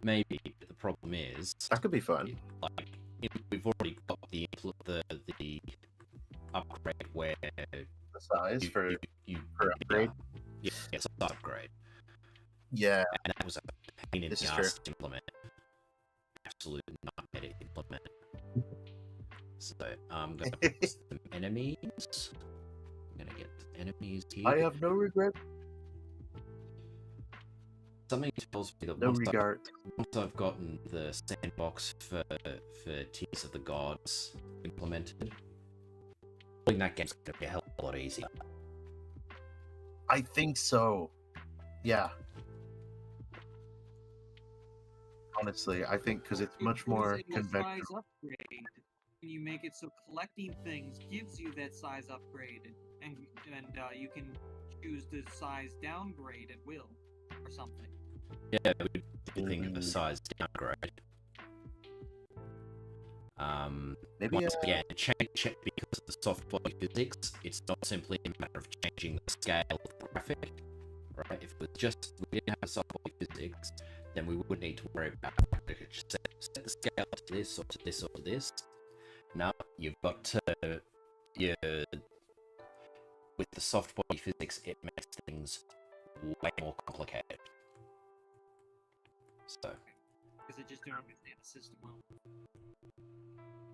Maybe the problem is that could be fun. Like we've already got the upgrade where the size for upgrade. Yeah, it's an upgrade. Yeah, and that was a pain in the ass to implement. absolute nightmare to implement. So I'm gonna put some enemies. I'm gonna get the enemies here. I have no regret. Something tells me that No regard. once I've gotten the sandbox for Tears of the Gods implemented, playing that game's gonna be a hell of a lot easier. I think so. Yeah. Honestly, I think because it's much more It will conventional. size upgrade. When you make it so collecting things gives you that size upgrade, and you can choose to size downgrade at will, or something. Yeah, we did think of a size downgrade. Maybe Once again, check because of the soft body physics, it's not simply a matter of changing the scale of the graphic, right? If it was just we didn't have soft body physics, then we wouldn't need to worry about just set the scale to this or to this or to this. Now you've got to with the soft body physics, it makes things way more complicated. So, Because I just don't understand the system well.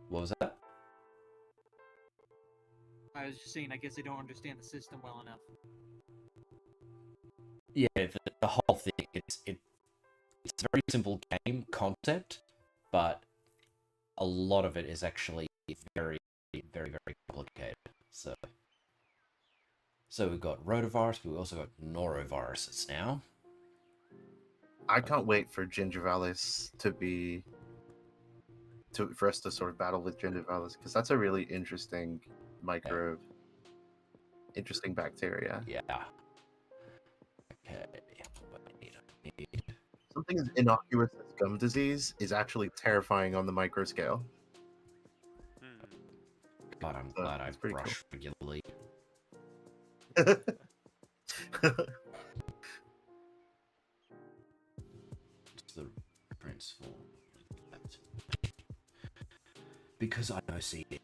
what was that? I was just saying, I guess I don't understand the system well enough. Yeah, the whole thing, it's a very simple game concept, but a lot of it is actually very, very, very complicated. So we've got rotavirus, but we also got noroviruses now. I can't wait for Gingivalis for us to sort of battle with Gingivalis, because that's a really interesting microbe, interesting bacteria. Yeah. Okay. What do I need? Something as innocuous as gum disease is actually terrifying on the micro scale. God, I'm glad I it's pretty brush regularly. What's the transform? Because I know CD.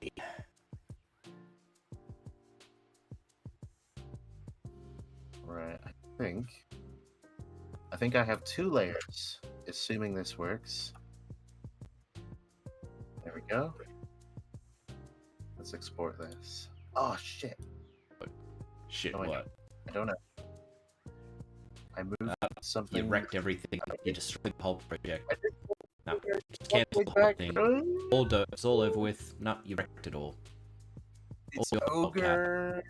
Right, I think I have 2 layers, assuming this works. There we go. Let's export this. Oh shit. Shit, No, what? I don't know. I moved something. You wrecked everything. You destroyed the whole project. I did No, just cancel the whole thing. It's all over with. No, you wrecked it all. It's your fault, Cap. ogre.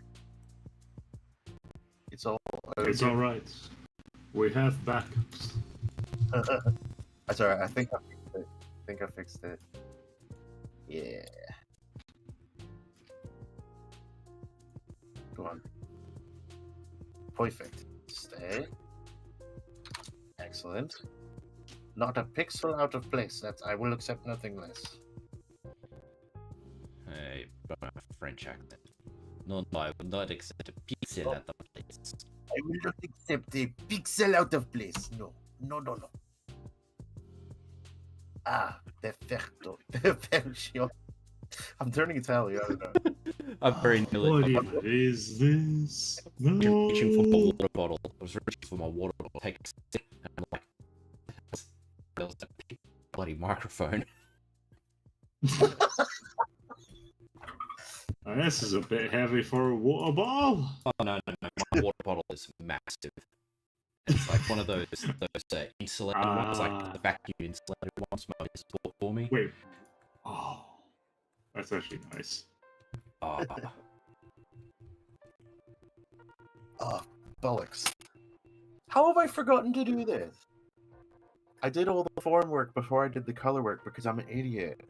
It's all. It's ogre. alright. We have backups. That's alright. I think I fixed it. Yeah. Go on. Perfect. Stay. Excellent. Not a pixel out of place. I will accept nothing less. Hey, but a French accent. No, I will not accept a pixel at the place. I will not accept a pixel out of place. No. No. Ah, perfecto. Perfection. I'm turning Italian. I don't know. I'm very nearly. What even is this? No. Reaching for my water bottle. I was reaching for my water bottle. Take a sip, and I'm like, there was a bloody microphone. This is a bit heavy for a water bottle. Oh no! My water bottle is massive. It's like one of those insulated ones, like the vacuum insulated ones. My missus bought for me. Wait. Oh, that's actually nice. Oh, Oh, bollocks. How have I forgotten to do this? I did all the form work before I did the color work because I'm an idiot.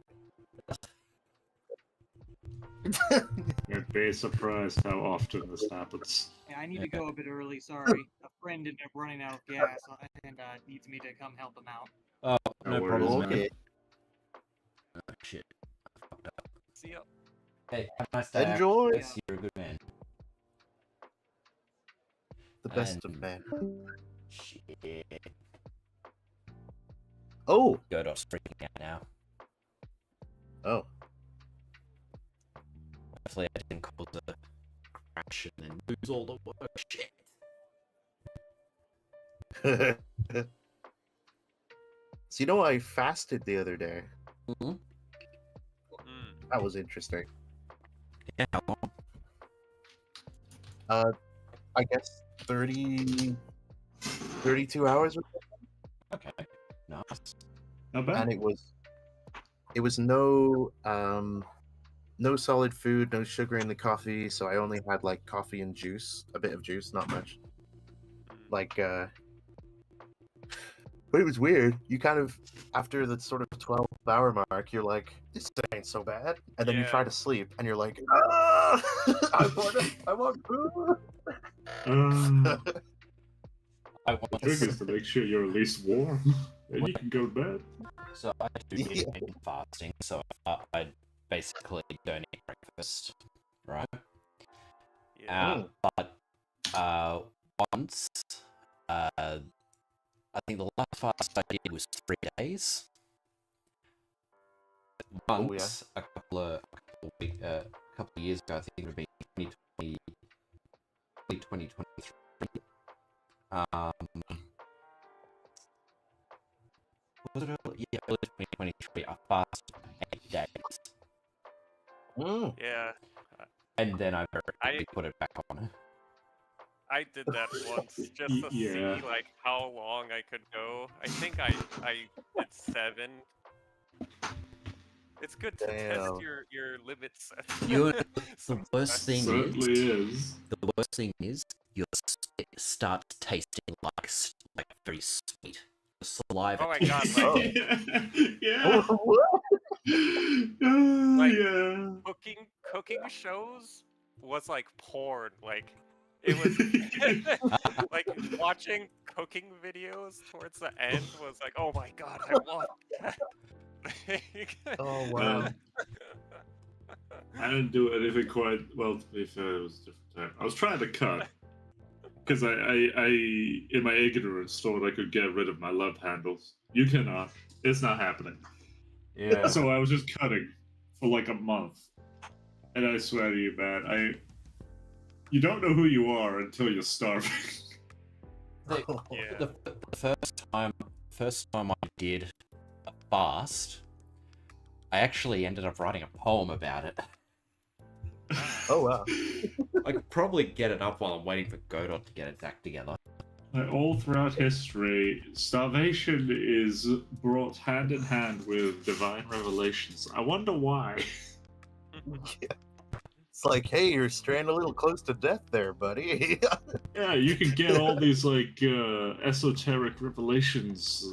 You'd be surprised how often this happens. Yeah, I need to go a bit early, sorry. A friend ended up running out of gas and needs me to come help him out. oh, No no worries, problem. man. Okay. Oh, shit. I fucked up. See ya. Hey, have a nice day. Enjoy. Yes, you're a good man. The best And- of men. Shit. Oh! Godot's freaking out now. Oh. Hopefully I didn't cause a crash and then lose all the work. Shit. So you know, I fasted the other day. Mm-hmm. That was interesting. Yeah, how long? I guess 32 hours, Okay, nice. Not bad. and it was no no solid food, no sugar in the coffee, so I only had like coffee and juice, a bit of juice, not much. Like but it was weird. You kind of, after the sort of 12-hour mark, you're like, this ain't so bad. And then you try to sleep and you're like, ah! I want food. I The want trick is to make sure you're at least warm, and you can go to bed. So I do Yeah. intermittent fasting, so I basically don't eat breakfast, right? Yeah. But once, I think the last fast I did was 3 days. Once, a couple of years ago, I think it would be 2020, 2023. Was it early? Yeah, early 2023. I fasted 8 days, Yeah. and then I very put it back on. I did that once just to Yeah. see like how long I could go. I think I did 7. It's good to test Damn. your limits. The worst thing Certainly is. The worst thing is your spit starts tasting like very sweet. The saliva. Oh my god, like Oh. Yeah. What? Like- Yeah. cooking shows was like porn. Like it was like watching cooking videos towards the end was like, oh my god, I want that. Oh wow. I didn't do anything quite well. To be fair, it was a different time. I was trying to cut because I in my ignorance thought I could get rid of my love handles. You cannot. It's not happening. Yeah. So I was just cutting for like a month, and I swear to you, man, you don't know who you are until you're starving. Yeah. The first time I did a fast, I actually ended up writing a poem about it. Oh wow. I could probably get it up while I'm waiting for Godot to get its act together. Like, all throughout history, starvation is brought hand in hand with divine revelations. I wonder why. Yeah. It's like, hey, you're straying a little close to death there, buddy. Yeah, you can get all these like esoteric revelations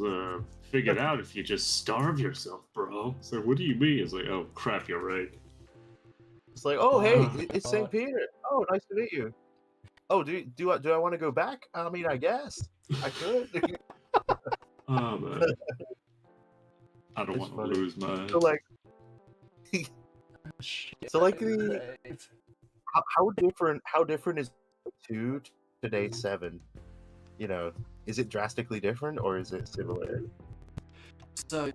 figured out if you just starve yourself, bro. So what do you mean? It's like, oh crap, you're right. It's like, oh hey, Oh, it's God. St. Peter. Oh, nice to meet you. Oh, do I want to go back? I mean, I guess I could. Oh man, I don't It's want to funny. lose my. So like, Shit. So, like, how different is 2 to day 7? You know, is it drastically different or is it similar? So,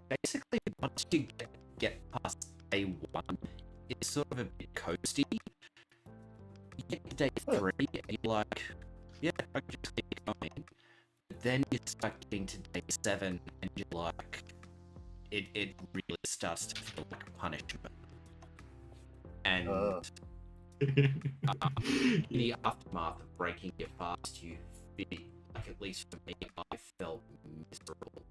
basically, once you get past day 1, it's sort of a bit coasty. You get to day 3, and you're like, yeah, I can just keep going. But then you start getting to day 7, and you're like, it really starts to feel like a punishment. And in the aftermath of breaking your fast, you feel like, at least for me, I felt miserable.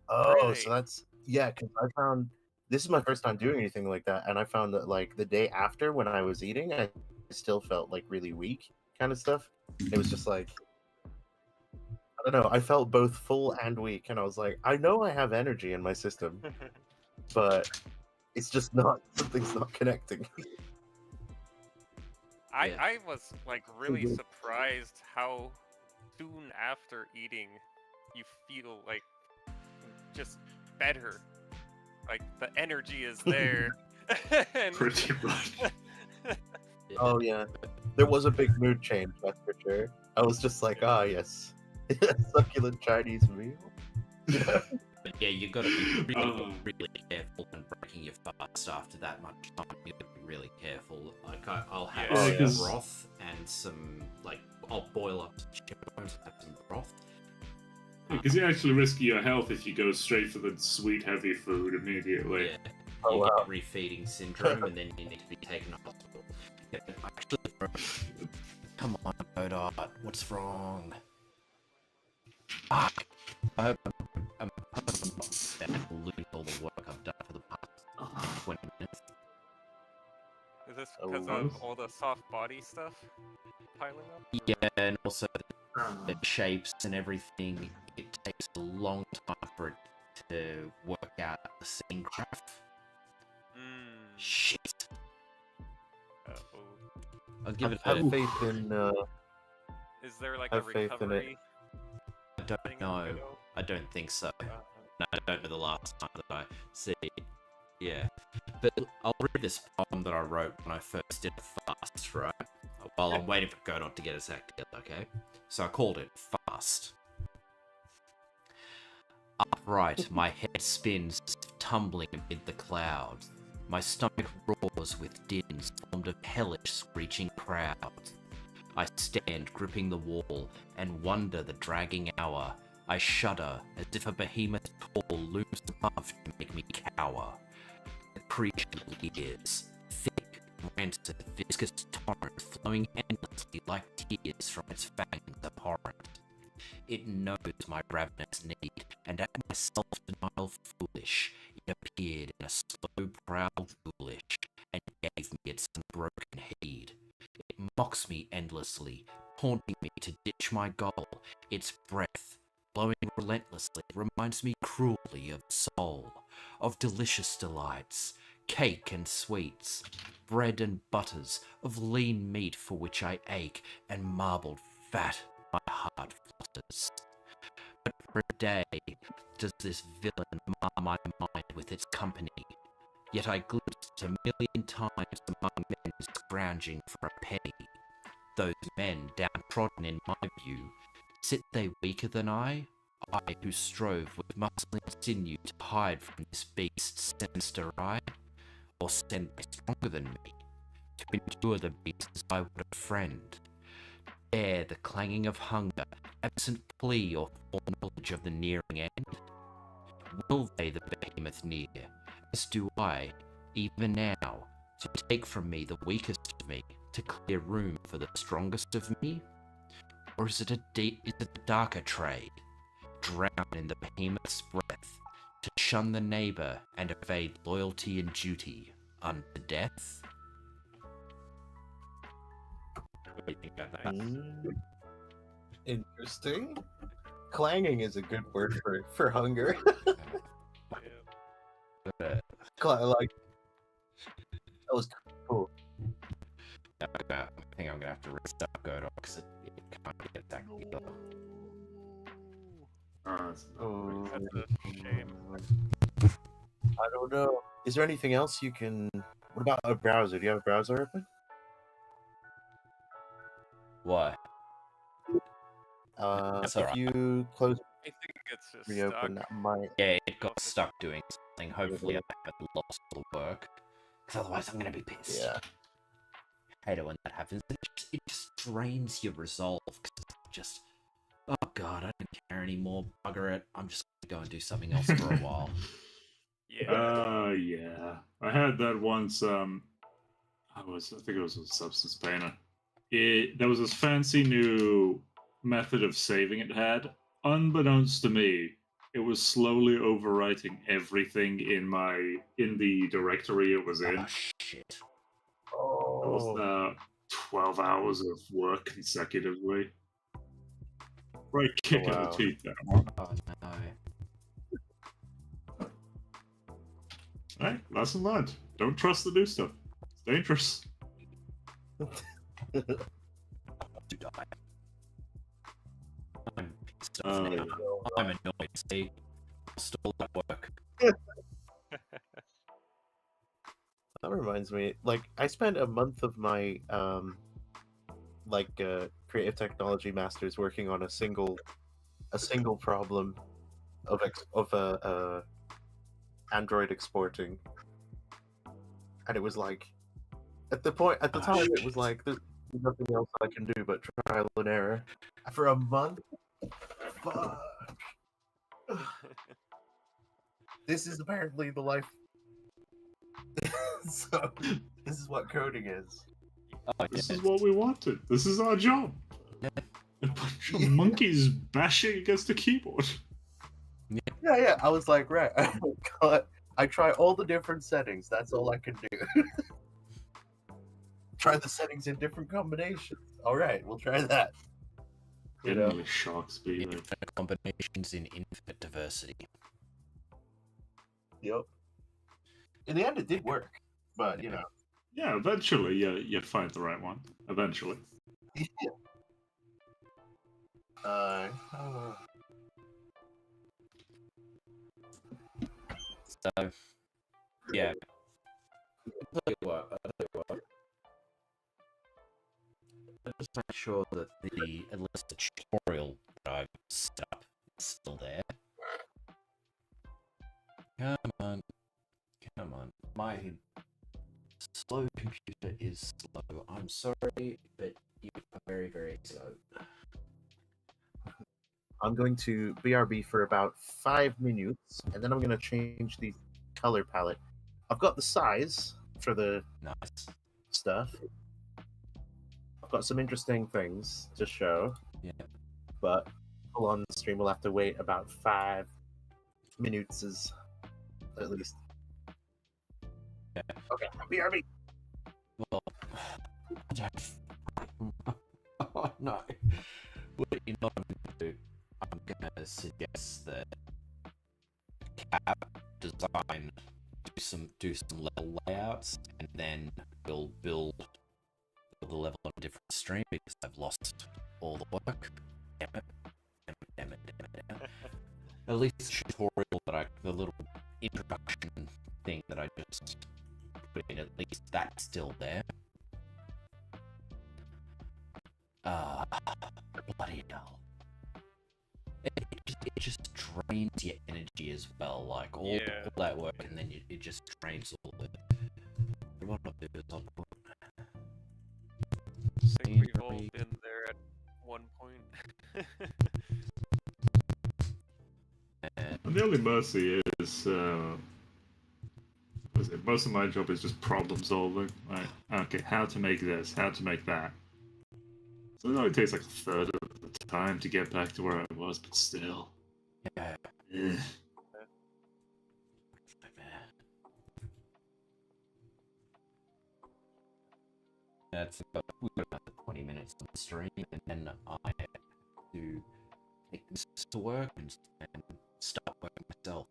Oh, Really? so that's, yeah, because I found this is my first time doing anything like that, and I found that like the day after when I was eating, I still felt like really weak, kind of stuff. It was just like, I don't know, I felt both full and weak, and I was like, I know I have energy in my system, but it's just not, something's not connecting. I was like really good. surprised how soon after eating you feel like just better. Like the energy is there. And- Pretty much. Oh yeah, there was a big mood change, that's for sure. I was just like, ah yes, succulent Chinese meal. But yeah, you got to be Oh. really careful when breaking your fast after that much time. You got to be really careful. Like I'll have Yeah, some 'cause- broth and some I'll boil up some chicken bones, have some broth, Because you actually risk your health if you go straight for the sweet, heavy food immediately. Yeah. Oh, You wow. get refeeding syndrome, and then you need to be taken to hospital. Yeah, actually, bro, come on, Godot, what's wrong? Fuck. I hope I'm not losing all the work I've done for the past 20 minutes. Is this because Oh. of all the soft body stuff piling up? Yeah, and also the shapes and everything. It takes a long time for it to work out the scene graph. Shit. I'll give it a... Have faith in. Is there like have a faith in it. recovery I don't thing in know. Godot? I don't think so. No, I don't know the last time that I see. Yeah. But I'll read this poem that I wrote when I first did a fast, right? While I'm waiting for Godot to get his act together, okay? So I called it Fast. Upright, my head spins, tumbling amid the clouds. My stomach roars with dins formed of hellish screeching crowds. I stand gripping the wall and wonder the dragging hour. I shudder as if a behemoth tall looms above to make me cower. The creature leers, thick, rancid, viscous torrent flowing endlessly like tears from its fangs abhorrent. It knows my ravenous need, and at my self-denial foolish, it appeared in a slow prowl ghoulish, and gave me its unbroken heed. It mocks me endlessly, taunting me to ditch my goal. Its breath, blowing relentlessly, reminds me cruelly of soul, of delicious delights, cake and sweets, bread and butters, of lean meat for which I ache, and marbled fat my heart flutters. But for a day does this villain mar my mind with its company, yet I glimpsed a million times among men scrounging for a penny. Those men, downtrodden in my view, sit they weaker than I who strove with muscle and sinew to hide from this beast's sinister eye? Or send they stronger than me, to endure the beast as I would a friend? Dare the clanging of hunger, absent plea or foreknowledge of the nearing end? Will they the behemoth near, as do I, even now, to take from me the weakest of me, to clear room for the strongest of me? Or is it a darker trade, drown in the behemoth's breath, to shun the neighbour and evade loyalty and duty unto death? What do you think about that? Interesting. Clanging is a good word for hunger. Like, that was cool. I think I'm gonna have to restart Godot because it can't get that together. That's a shame. I don't know. Is there anything else you can? What about a browser? Do you have a browser open? Why? If alright. you close, I think it's just reopen, stuck. that might. Yeah, it got stuck doing something. Hopefully, I haven't lost all the work. Because otherwise, I'm gonna be pissed. Yeah. I hate it when that happens. It just drains your resolve. Cause it's just, oh god, I don't care anymore. Bugger it. I'm just gonna go and do something else for a while. Yeah. Yeah. I had that once. I think it was a Substance Painter. There was this fancy new method of saving it had. Unbeknownst to me, it was slowly overwriting everything in the directory it was in. Oh shit. It was 12 hours of work consecutively. Right, kick in the teeth there. Oh no. Right, lesson learned. Don't trust the new stuff. It's dangerous. To die. I'm pissed off now. I'm annoyed. See, lost all that work. That reminds me, like, I spent a month of my creative technology masters working on a single problem of Android exporting, and it was like, at the time, it was like, there's nothing else I can do but trial and error for a month. Fuck. This is apparently the life. So, this is what coding is. This is what we wanted. This is our job. A bunch of monkeys bashing against the keyboard. Yeah. I was like, right. I try all the different settings. That's all I can do. Try the settings in different combinations. All right, we'll try that. It really shocks me. Infinite combinations in infinite diversity. Yep. In the end, it did work, but you know. Yeah, eventually, you find the right one. Eventually. Yeah. So, yeah. I'll tell you what. I'll just make sure that at least the tutorial that I've set up is still there. Come on. My slow computer is slow. I'm sorry, but you are very, very slow. I'm going to BRB for about 5 minutes, and then I'm going to change the color palette. I've got the size for the Nice stuff. I've got some interesting things to show. Yeah. But full on the stream, we'll have to wait about 5 minutes at least. Yeah. Okay, BRB. Well, oh no. What you know what I'm gonna do? I'm gonna suggest that Cap design do some level layouts, and then we'll build the level on a different stream because I've lost all the work. Damn it. At least the tutorial the little introduction thing that I just put in, at least that's still there. Bloody hell. It just drains your energy as well, like all that work, and then it just drains all of it. What I'll do is I'll put... I think we've all been there at one point. And the only mercy is, most of my job is just problem solving. Like, okay, how to make this, how to make that. So it only takes like a third of the time to get back to where I was, but still. Yeah. Ugh. That's about, we've got another 20 minutes on the stream, and then I have to take this to work and start working myself.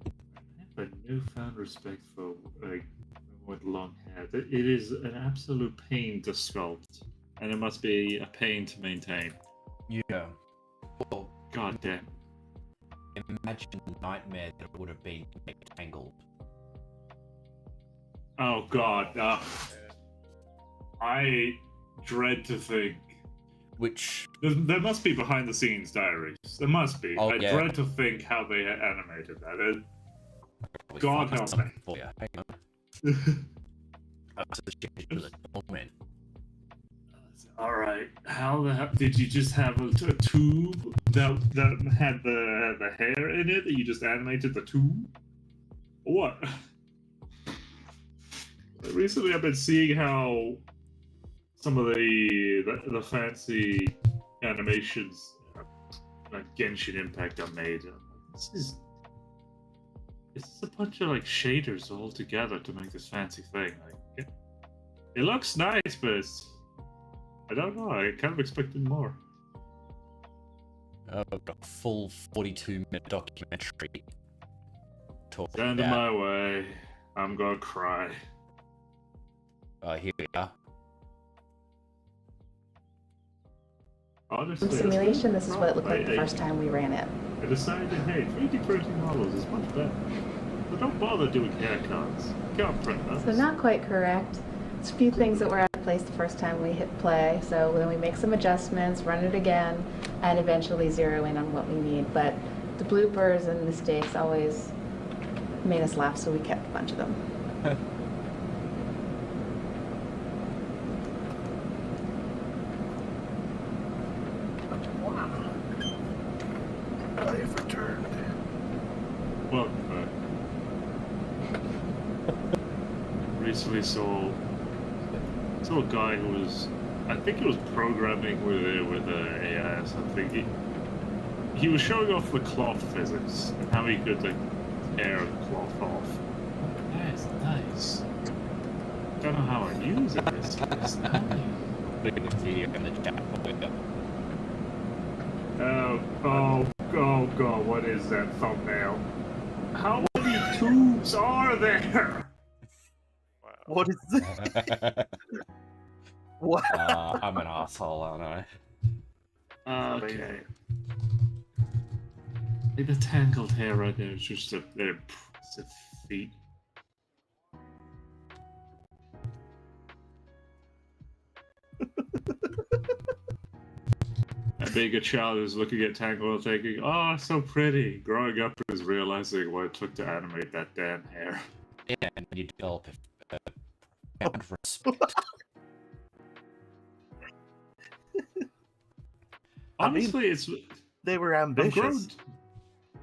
I have a newfound respect for with long hair. It is an absolute pain to sculpt, and it must be a pain to maintain. Yeah. Well, God damn. Imagine the nightmare that it would have been to make Tangled. Oh God. I dread to think. Which there must be behind the scenes diaries. There must be. Oh, I yeah. dread to think how they animated that. God help me. For you. Hang on. All right. How the hell did you just have a tube that had the hair in it? That you just animated the tube? What? Recently, I've been seeing how some of the fancy animations, like Genshin Impact, are made. This is a bunch of like shaders all together to make this fancy thing. Like, it looks nice, but I don't know. I kind of expected more. A full 42-minute documentary. Stand in my way. I'm gonna cry. Here we are. Honestly, Simulation, this is what it looked like the first time we ran it. I decided, hey, 3D printing models is much better. But don't bother doing haircuts. You can't print those. So not quite correct. There's a few things that were out of place the first time we hit play, so then we make some adjustments, run it again, and eventually zero in on what we need. But the bloopers and mistakes always made us laugh, so we kept a bunch of them. welcome back. Recently saw a guy who was, I think he was programming with AIS. I think he was showing off the cloth physics and how he could like tear the cloth off. That's nice. Don't know how I use it. It's nice. Look at the video in the chat. Oh god, what is that thumbnail? How many tubes are there? Wow. What is this? What? I'm an asshole, aren't I? Okay. Like the tangled hair right there is just an impressive feat. That being a child who's looking at Tangled thinking, oh, so pretty. Growing up is realizing what it took to animate that damn hair. Yeah, and you develop profound respect. Honestly, They were I've grown. ambitious.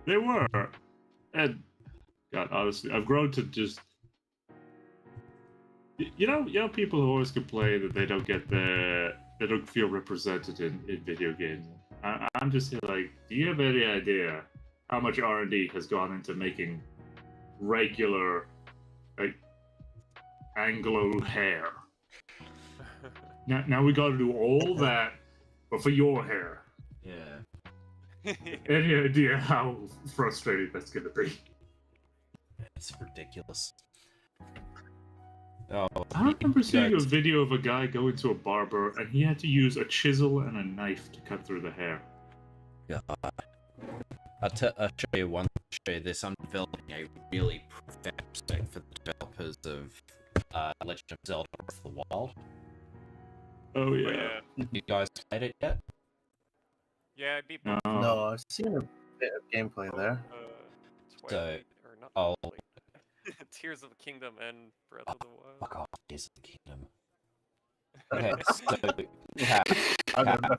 They were. And God, honestly, I've grown to just you know people who always complain that they don't feel represented in video games. I'm just here like, do you have any idea how much R&D has gone into making regular like Anglo hair? Now we got to do all that, but for your hair. Yeah. Any idea how frustrating that's gonna be? It's ridiculous. Oh, I remember seeing a video of a guy go into a barber and he had to use a chisel and a knife to cut through the hair. God. I'll show you one. Show you this. I'm developing a really profound respect for the developers of Legend of Zelda: Breath of the Wild. Oh yeah. You guys played it yet? Yeah, I beat No. No, I've seen a bit of gameplay there. Twilight, or not I'll- Twilight. Tears of the Kingdom and Breath of the Wild. Fuck off, Tears of the Kingdom. Okay, so yeah, I don't know.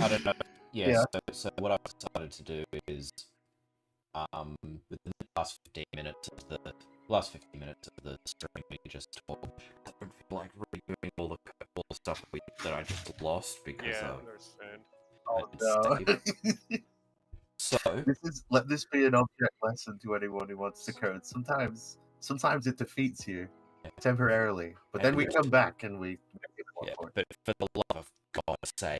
I don't know. Yeah, Yeah. So what I've decided to do is, within the last 15 minutes of the stream, we just talk. I don't feel like redoing all the stuff that I just lost because Yeah, I understand. Oh didn't no. save. So Let this be an object lesson to anyone who wants to code. Sometimes it defeats you temporarily, but then we come back and we make it more yeah, for it. but for the love of God, save.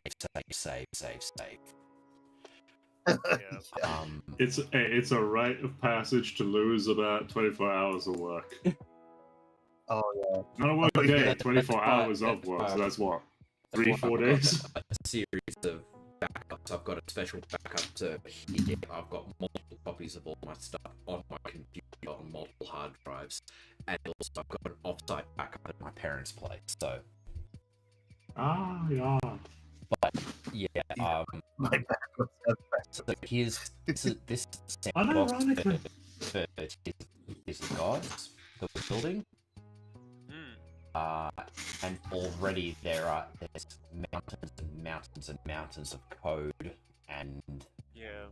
Yeah. It's a rite of passage to lose about 24 hours of work. Oh yeah. Not a work Oh, day, yeah. 24 hours of work. So that's what, 3-4 days. A series of backups. I've got a special backup to here. I've got multiple copies of all my stuff on my computer on multiple hard drives, and also I've got an off-site backup at my parents' place. So, Yeah. but yeah, My back was up back. so this is the sandbox Unironically. for Tears of Gods that we're building. And already there's mountains and mountains and mountains of code, and Yeah.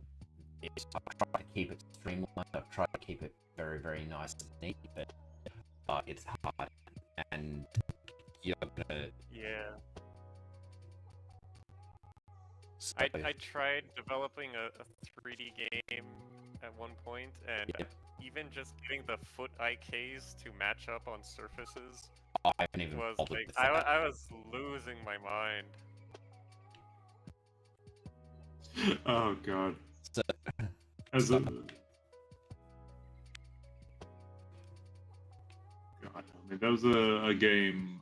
I've tried to keep it streamlined. I've tried to keep it very, very nice and neat, but it's hard, and you're gonna. Yeah. So, I tried developing a 3D game at one point, and Yeah. even just getting the foot IKs to match up on surfaces I haven't even was bothered like with that. I was losing my mind. Oh god. So, As a... God, I mean, that was a game.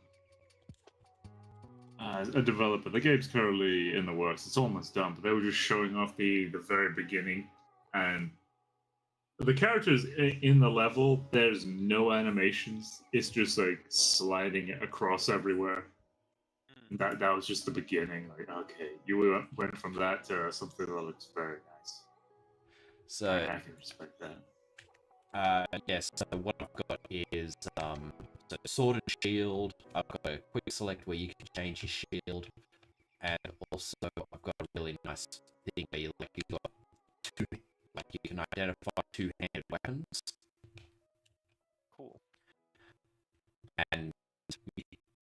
A developer. The game's currently in the works. It's almost done, but they were just showing off the very beginning, and the characters in the level. There's no animations. It's just like sliding across everywhere. That was just the beginning. Like, okay, you went from that to something that looks very nice. so I can respect that. yes. So what I've got is so sword and shield. I've got a quick select where you can change your shield, and also I've got a really nice thing where you got two, like you can identify two-handed weapons. Cool. And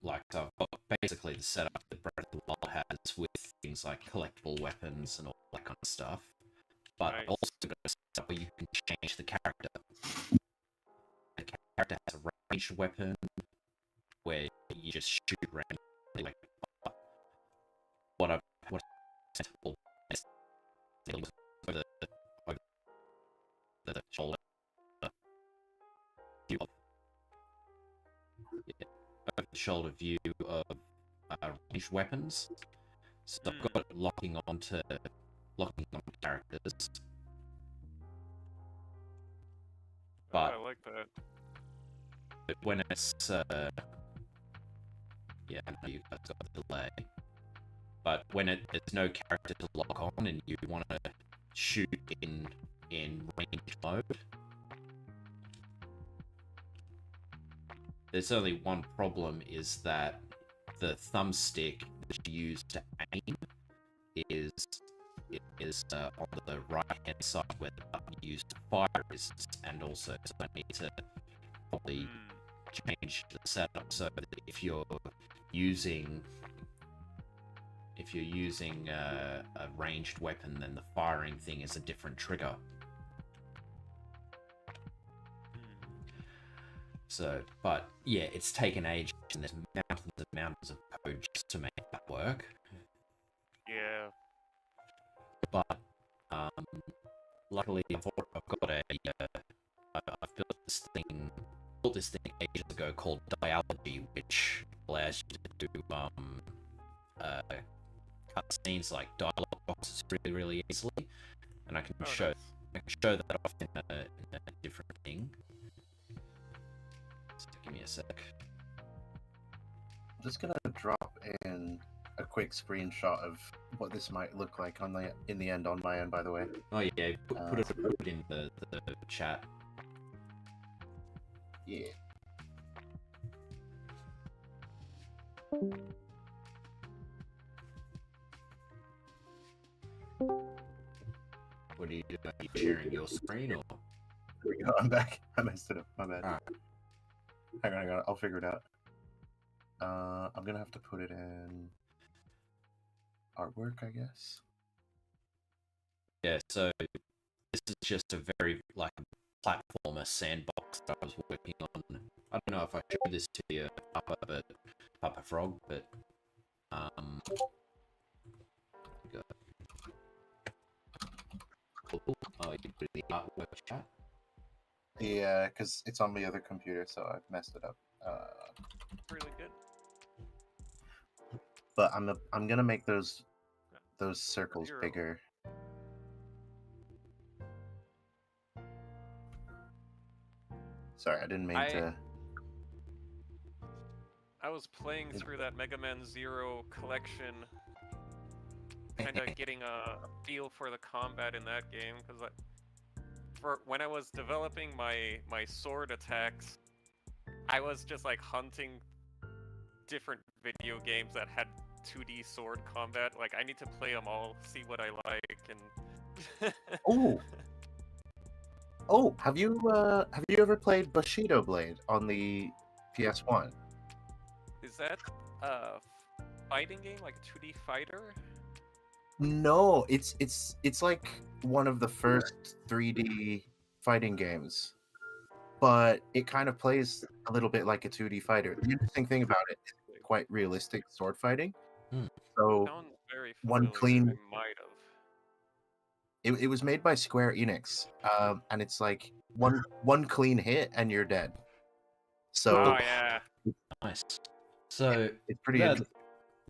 like, so I've got basically the setup that Breath of the Wild has with things like collectible weapons and all that kind of stuff. But I've also got a setup where you can change the character. The character has a ranged weapon where you just shoot randomly. Like, what sensible over the shoulder view of, over the shoulder view of ranged weapons. So I've got it locking on characters. But I like that. But when it's yeah, I know you guys got the delay. But when there's no character to lock on and you want to shoot in range mode, there's only one problem, is that the thumbstick that you use to aim is on the right hand side where the button you use to fire is, and also so I need to probably change the setup so that if you're using a ranged weapon, then the firing thing is a different trigger. So, but yeah, it's taken ages, and there's mountains of code just to make that work. Yeah. But luckily, I've got I've built this thing ages ago called Dialogy, which allows you to do cut scenes like dialogue boxes really easily, and I can show that off in a different thing. So give me a sec. I'm just gonna drop in a quick screenshot of what this might look like in the end on my end. By the way. Oh yeah, put it in the chat. Yeah. What are you doing? Are you sharing your screen or? There we go. I'm back. I messed it up. My bad. Right. Hang on. I'll figure it out. I'm gonna have to put it in artwork, I guess. Yeah. So this is just a very platformer sandbox that I was working on. I don't know if I showed this to you, Papa Frog, but oh, you put it in the artwork chat. Yeah, because it's on the other computer, so I've messed it up. Really good. But I'm gonna make those circles bigger. Sorry, I didn't mean to. I was playing through that Mega Man Zero collection, kind of getting a feel for the combat in that game, because for when I was developing my sword attacks, I was just like hunting different video games that had 2D sword combat. Like, I need to play them all, see what I like, and Oh, have you ever played Bushido Blade on the PS1? Is that a fighting game, like a 2D fighter? No, it's like one of the first 3D fighting games, but it kind of plays a little bit like a 2D fighter. The interesting thing about it is it's quite realistic sword fighting. So one clean. I might have. It was made by Square Enix, and it's like one clean hit and you're dead. So oh yeah, nice. So it's pretty. Yeah,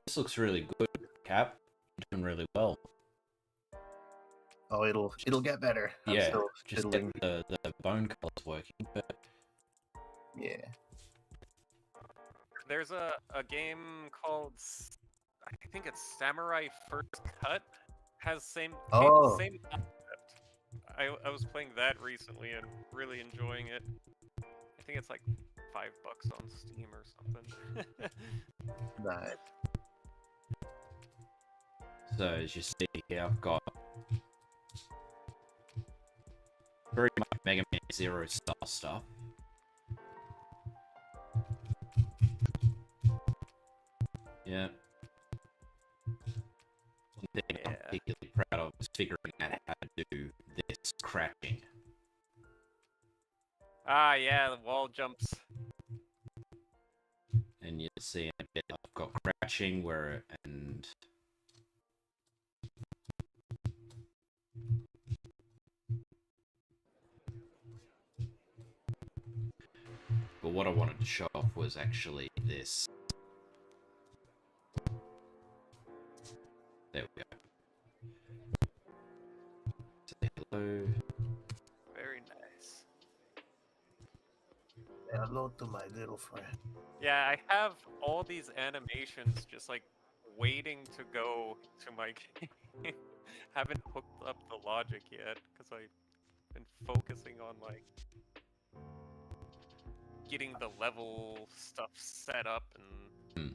this looks really good, Cap. You're doing really well. Oh, it'll get better. I'm yeah, still just fiddling. get the bone colors working. But yeah. There's a game called, I think it's Samurai First Cut. Has same concept. I was playing that recently and really enjoying it. I think it's like $5 on Steam or something. Right. so as you see here, I've got very much Mega Man Zero style stuff. Yeah. One thing I'm particularly proud of is figuring out how to do this crouching. Ah, yeah, the wall jumps. And you see a bit I've got crouching and but what I wanted to show off was actually this. There we go. Say hello. Very nice. Hello to my little friend. Yeah, I have all these animations just like waiting to go to my game. Haven't hooked up the logic yet because I've been focusing on like getting the level stuff set up and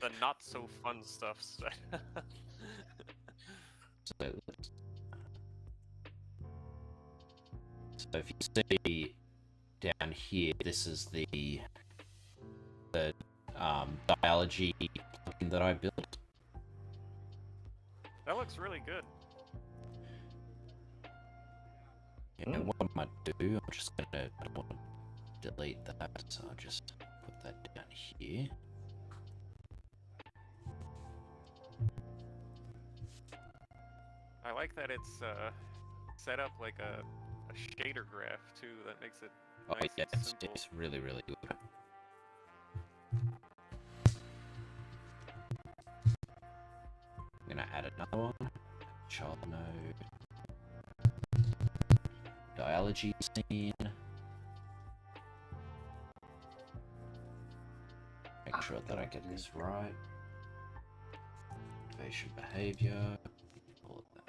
the not so fun stuff set up. So if you see down here, this is the biology plugin that I built. That looks really good. Yeah, what I might do, I'm just gonna, I don't want to delete that, so I'll just put that down here. I like that it's set up like a shader graph too. That makes it nice Yeah, and simple. it's really, really good. I'm gonna add another one. Child node. Dialogy scene. Make sure that I get this right. Patient behavior. All of that.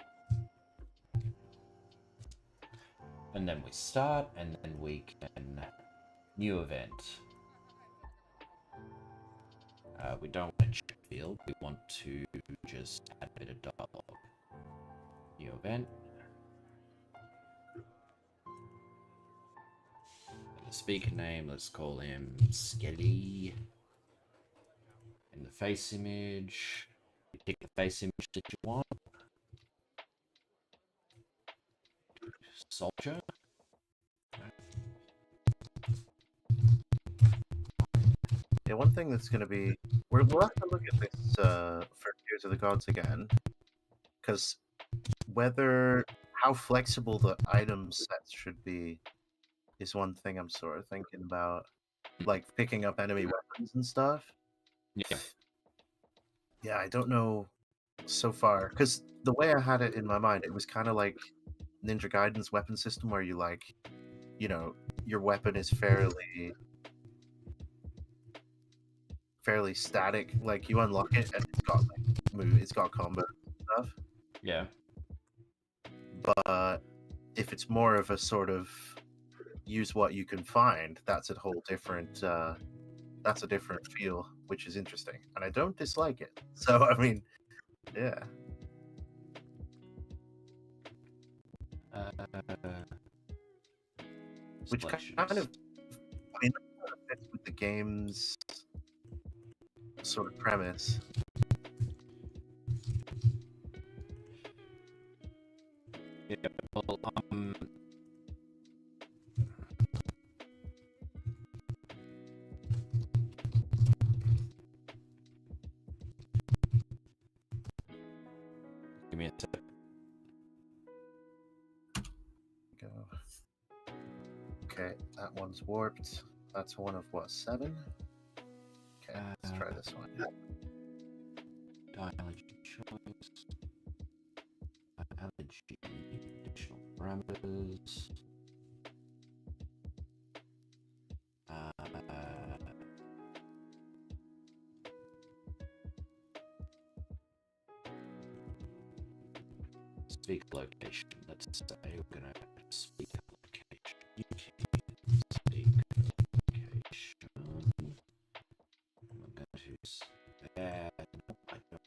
And then we start, and then we can new event. We don't want to check field, we want to just add a bit of dialogue. New event. The speaker name, let's call him Skelly. In the face image, you pick the face image that you want. Soldier. Yeah, one thing that's going to be... We'll have to look at this for Tears of the Gods again. Because how flexible the item sets should be is one thing I'm sort of thinking about. Like, picking up enemy weapons and stuff. Yeah. Yeah, I don't know so far. Because the way I had it in my mind, it was kind of like Ninja Gaiden's weapon system where you, like, you know, your weapon is fairly static. Like, you unlock it and it's got like it's got combo stuff. Yeah. But if it's more of a sort of use what you can find, that's a whole different that's a different feel, which is interesting, and I don't dislike it. So I mean, yeah. Which kind of, I mean, fits with the game's sort of premise. Yeah, well, give me a sec. Go. Okay, that one's warped. That's one of what, 7? Okay, let's try this one. Dialogy choice. Dialogy additional parameters. Speak location. Let's say we're gonna speak location. Speak location. I'm going to add. Nope, I don't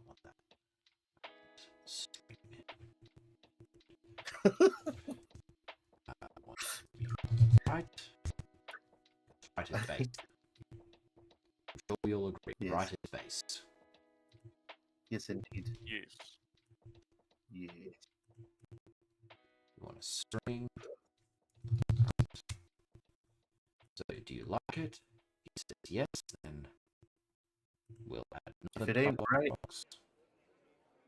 want that. Right. Right is based. I'm sure we all agree. Yes. Right is based. Yes, indeed. Yes. Yes. You want a string. So, do you like it? If he says yes, then we'll add another If it ain't dialog right, box.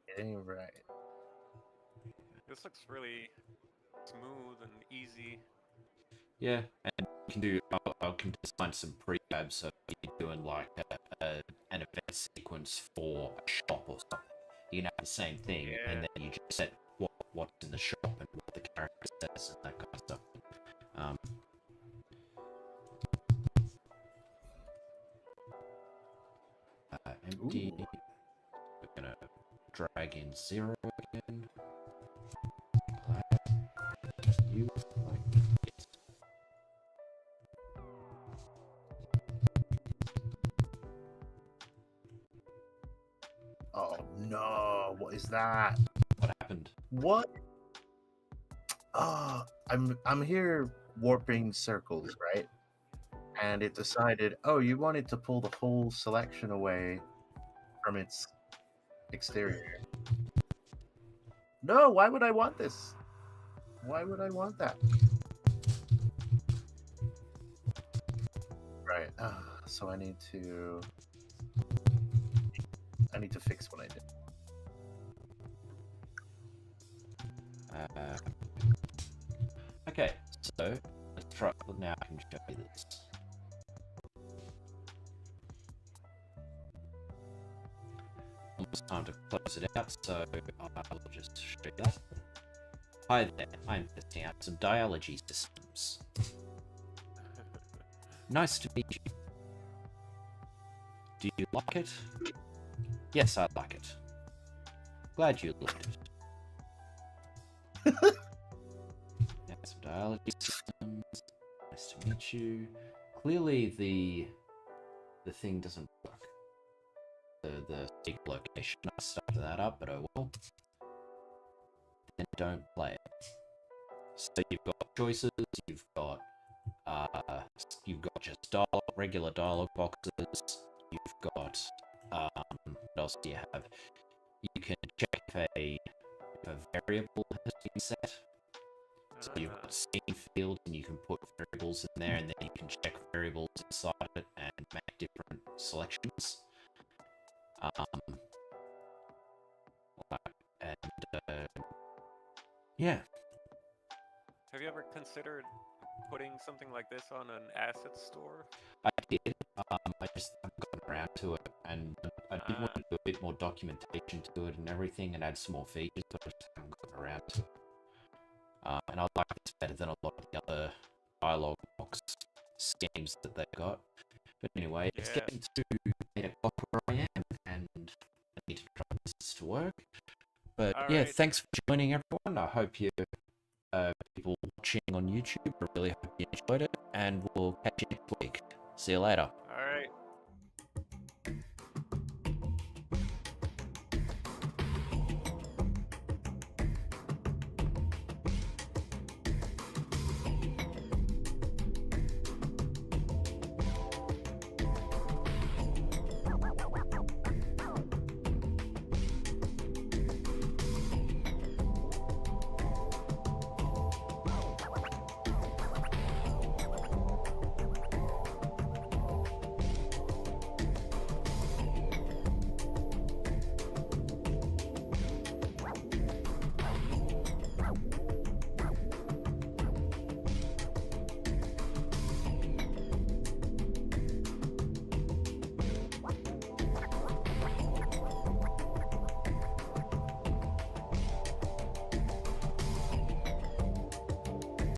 it ain't right. This looks really smooth and easy. Yeah, and you can do. I can design some prefabs, so you're doing like an event sequence for a shop or something. You can have the same thing, and then you just set what's in the shop and what the character says and that kind of stuff. Empty. Ooh. We're gonna drag in 0 again. You like it. Oh no! What is that? What happened? What? I'm here warping circles, right? And it decided, oh, you wanted to pull the whole selection away from its exterior. No, why would I want this? Why would I want that? Right. So I need to fix what I did. Okay, so let's try. Now I can show you this. Almost time to close it out, so I'll just show you that. Hi there, I'm testing out some dialogy systems. Nice to meet you. Do you like it? Yes, I like it. Glad you liked it. Some dialogy systems. Nice to meet you. Clearly the thing doesn't work. The secret location. I started that up, but oh well. Then don't play it. So you've got choices. You've got just regular dialogue boxes. You've got what else do you have? You can check if a variable has been set. So you've got scene field, and you can put variables in there, and then you can check variables inside it and make different selections. Yeah. Have you ever considered putting something like this on an asset store? I did. I just haven't gotten around to it, and I did want to do a bit more documentation to it and everything, and add some more features, but I just haven't gotten around to it. And I like this better than a lot of the other dialogue box schemes that they've got. But anyway, it's getting to 8 o'clock where I am, and I need to try this to work. But yeah, thanks for joining, everyone. I hope you people watching on YouTube, I really hope you enjoyed it, and we'll catch you next week. See you later. All right.